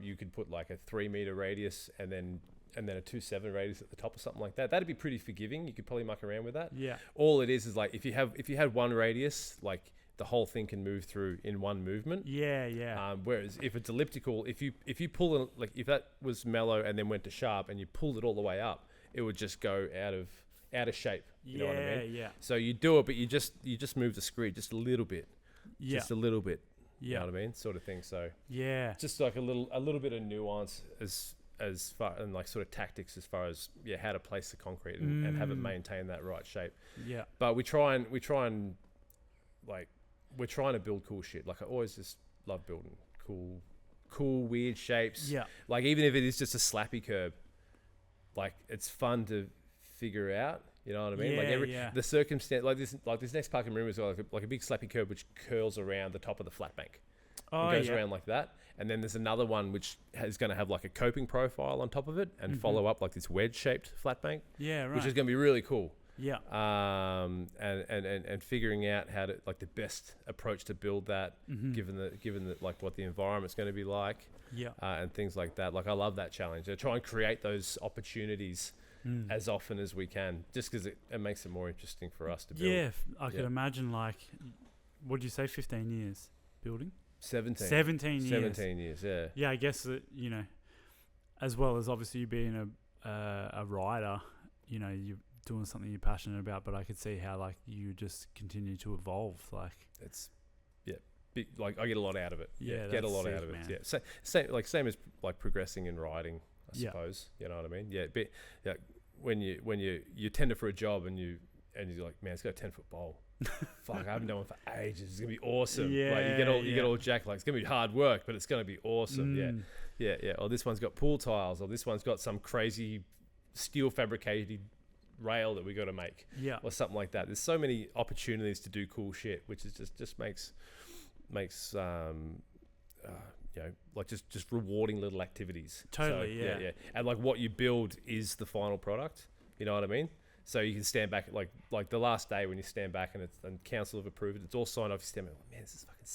B: You could put like a 3 meter radius and then a 2.7 radius at the top or something like that. That'd be pretty forgiving. You could probably muck around with that. Yeah. All it is like if you had one radius, like the whole thing can move through in one movement. Yeah. Whereas if it's elliptical, if you pull if that was mellow and then went to sharp and you pulled it all the way up, it would just go out of shape. You know what I mean? Yeah. So you do it, but you just move the screed just a little bit. Yeah. Just a little bit. You know what I mean? Sort of thing. So yeah, just like a little bit of nuance as as far and like sort of tactics as far as how to place the concrete and have it maintain that right shape.
A: Yeah.
B: But we try and like we're trying to build cool shit. Like I always just love building cool weird shapes.
A: Yeah.
B: Like even if it is just a slappy curb, like it's fun to figure out. You know what I mean? Like the circumstance, like this next park in Maroon is like a big slappy curb which curls around the top of the flat bank.
A: Oh,
B: It goes around like that. And then there's another one which is going to have like a coping profile on top of it and follow up like this wedge-shaped flat bank.
A: Yeah, right.
B: Which is going to be really cool.
A: Yeah.
B: And figuring out how to like the best approach to build that, given the like what the environment's going to be like.
A: Yeah.
B: And things like that. Like I love that challenge. I try and create those opportunities as often as we can, just because it makes it more interesting for us to build.
A: Yeah, I could imagine like, what did you say, 15 years building?
B: 17 years.
A: 17
B: years, yeah.
A: Yeah, I guess that, you know, as well as obviously you being a rider, you know, you're doing something you're passionate about, but I could see how like you just continue to evolve. Like
B: it's, big, like I get a lot out of it.
A: Yeah,
B: get a lot
A: sick,
B: out of it.
A: man.
B: Yeah, same as like progressing in riding, I suppose. You know what I mean? Yeah, but when you tender for a job and you're like, man, it's got a 10-foot bowl. Fuck, I haven't done one for ages. It's gonna be awesome.
A: Yeah,
B: like you get all jacked. Like it's gonna be hard work, but it's gonna be awesome. Yeah. Or this one's got pool tiles, or this one's got some crazy steel fabricated rail that we got to make.
A: Yeah.
B: Or something like that. There's so many opportunities to do cool shit, which is just makes you know, like just rewarding little activities.
A: Totally.
B: So, yeah. And like what you build is the final product. You know what I mean? So you can stand back like the last day when you stand back and council have approved it. It's all signed off. You stand back, like, man, this is fucking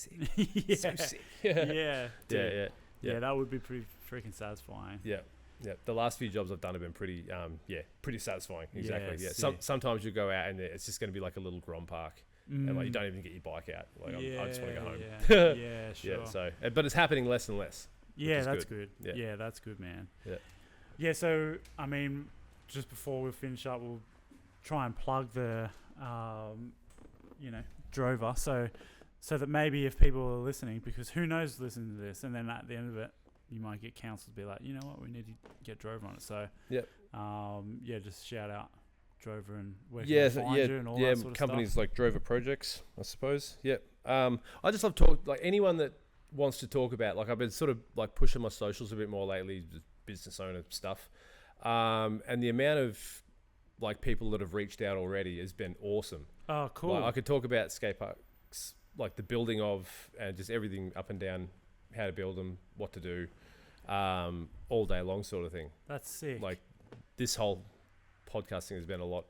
B: sick. So sick.
A: Yeah, that would be pretty freaking satisfying.
B: Yeah. The last few jobs I've done have been pretty satisfying. Exactly.
A: Yeah,
B: Yeah. Sometimes you go out and it's just going to be like a little grom park. And like you don't even get your bike out. Like I just want to go home.
A: Yeah, sure.
B: Yeah. So, but it's happening less and less.
A: Yeah, that's good. Yeah, that's good, man.
B: Yeah.
A: Yeah. So I mean, just before we finish up, we'll try and plug the, Drover. So that maybe if people are listening, because who knows listening to this, and then at the end of it, you might get council to be like, you know what, we need to get Drover on it. So just shout out Drover and where can we find you and all that sort of
B: companies
A: stuff.
B: like Drover Projects, I suppose. I just love talk, like anyone that wants to talk about, like I've been sort of like pushing my socials a bit more lately, business owner stuff, and the amount of like people that have reached out already has been awesome.
A: Oh, cool.
B: Like, I could talk about skateparks, like the building of and just everything up and down, how to build them, what to do, all day long sort of thing.
A: That's sick.
B: Like this whole podcasting has been a lot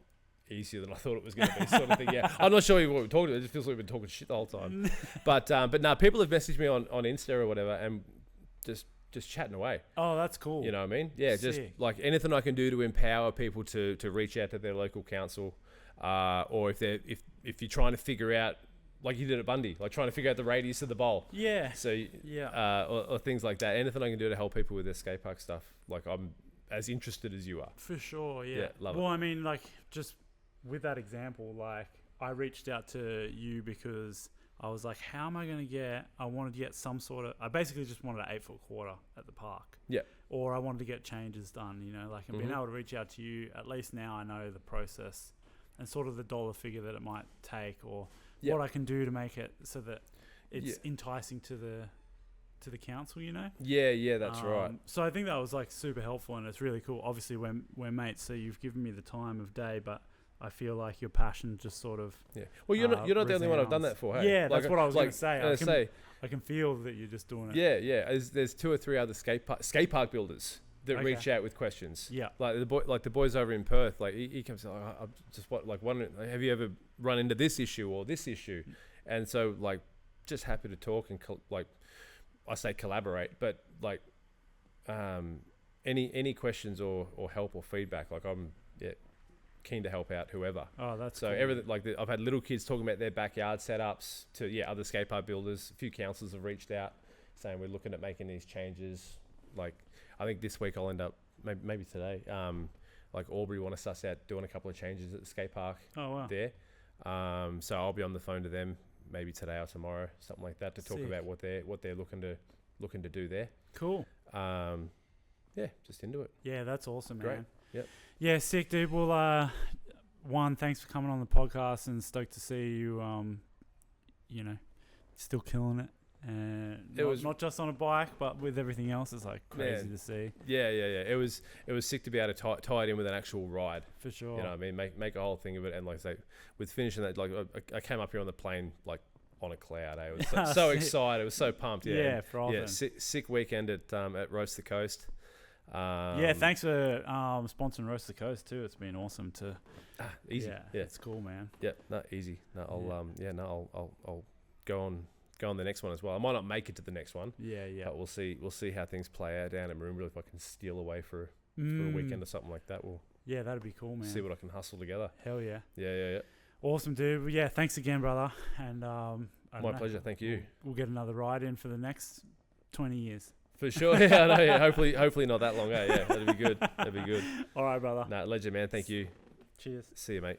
B: easier than I thought it was going to be, sort of thing. Yeah, I'm not sure what we're talking about. It just feels like we've been talking shit the whole time. But no, people have messaged me on Insta or whatever, and just chatting away.
A: Oh, that's cool.
B: You know what I mean? Yeah,
A: sick.
B: Just like anything I can do to empower people to reach out to their local council, or if you're trying to figure out, like you did at Bundy, like trying to figure out the radius of the bowl.
A: Yeah.
B: So or things like that. Anything I can do to help people with their skatepark stuff, like I'm as interested as you are.
A: For sure, yeah.
B: Love it.
A: Well, I mean, like, just with that example, like, I reached out to you because I was like, how am I going to get... I wanted to get some sort of... I basically just wanted an 8-foot quarter at the park.
B: Yeah.
A: Or I wanted to get changes done, you know, like, and being able to reach out to you, at least now I know the process and sort of the dollar figure that it might take, or what I can do to make it so that it's enticing to the council, you know?
B: Yeah, that's right.
A: So I think that was like super helpful, and it's really cool. Obviously we're mates, so you've given me the time of day, but I feel like your passion just sort of
B: well, you're not the only one I've done that for. Hey?
A: Yeah, that's what I was going to say.
B: I
A: can feel that you're just doing it.
B: Yeah. There's 2 or 3 other skate park builders that reach out with questions. Yeah, like the boys over in Perth. Like he comes, I'm just wondering, have you ever run into this issue or this issue? And so like, just happy to talk and I say collaborate, but like any questions or help or feedback, like I'm keen to help out whoever.
A: Oh, that's
B: so
A: cool.
B: Everything like I've had little kids talking about their backyard setups to other skate park builders. A few councils have reached out saying we're looking at making these changes. Like I think this week I'll end up maybe today. Like Albury want to suss out doing a couple of changes at the skate park.
A: Oh wow.
B: There. So I'll be on the phone to them maybe today or tomorrow, something like that, to talk about what they're looking to do there.
A: Cool.
B: just into it.
A: Yeah, that's awesome,
B: Great.
A: man.
B: Yep.
A: Yeah, sick, dude. Well, one, thanks for coming on the podcast, and stoked to see you. Still killing it, and
B: It was
A: not just on a bike, but with everything else. It's like crazy to see.
B: Yeah. It was sick to be able to tie it in with an actual ride.
A: For sure.
B: You know what I mean? Make a whole thing of it, and like I say, with finishing that, like I came up here on the plane like on a cloud. I was so excited. I was so pumped. Yeah,
A: frothing.
B: Sick weekend at Roast the Coast.
A: Thanks for sponsoring Roast the Coast too. It's been awesome to.
B: Easy. Yeah,
A: it's cool, man.
B: Yeah, no, easy. No, I'll go on the next one as well. I might not make it to the next one.
A: Yeah.
B: But we'll see how things play out down at Maroonville. If I can steal away for a weekend or something like that, we'll
A: that'd be cool, man.
B: see what I can hustle together.
A: Hell yeah.
B: Yeah.
A: Awesome, dude. Well, yeah, thanks again, brother. And
B: my pleasure. Thank you.
A: We'll get another ride in for the next 20 years.
B: For sure. Yeah, I know. Yeah. Hopefully not that long. Yeah, that'd be good. All right, brother. Legend, man. Thank you.
A: Cheers.
B: See you, mate.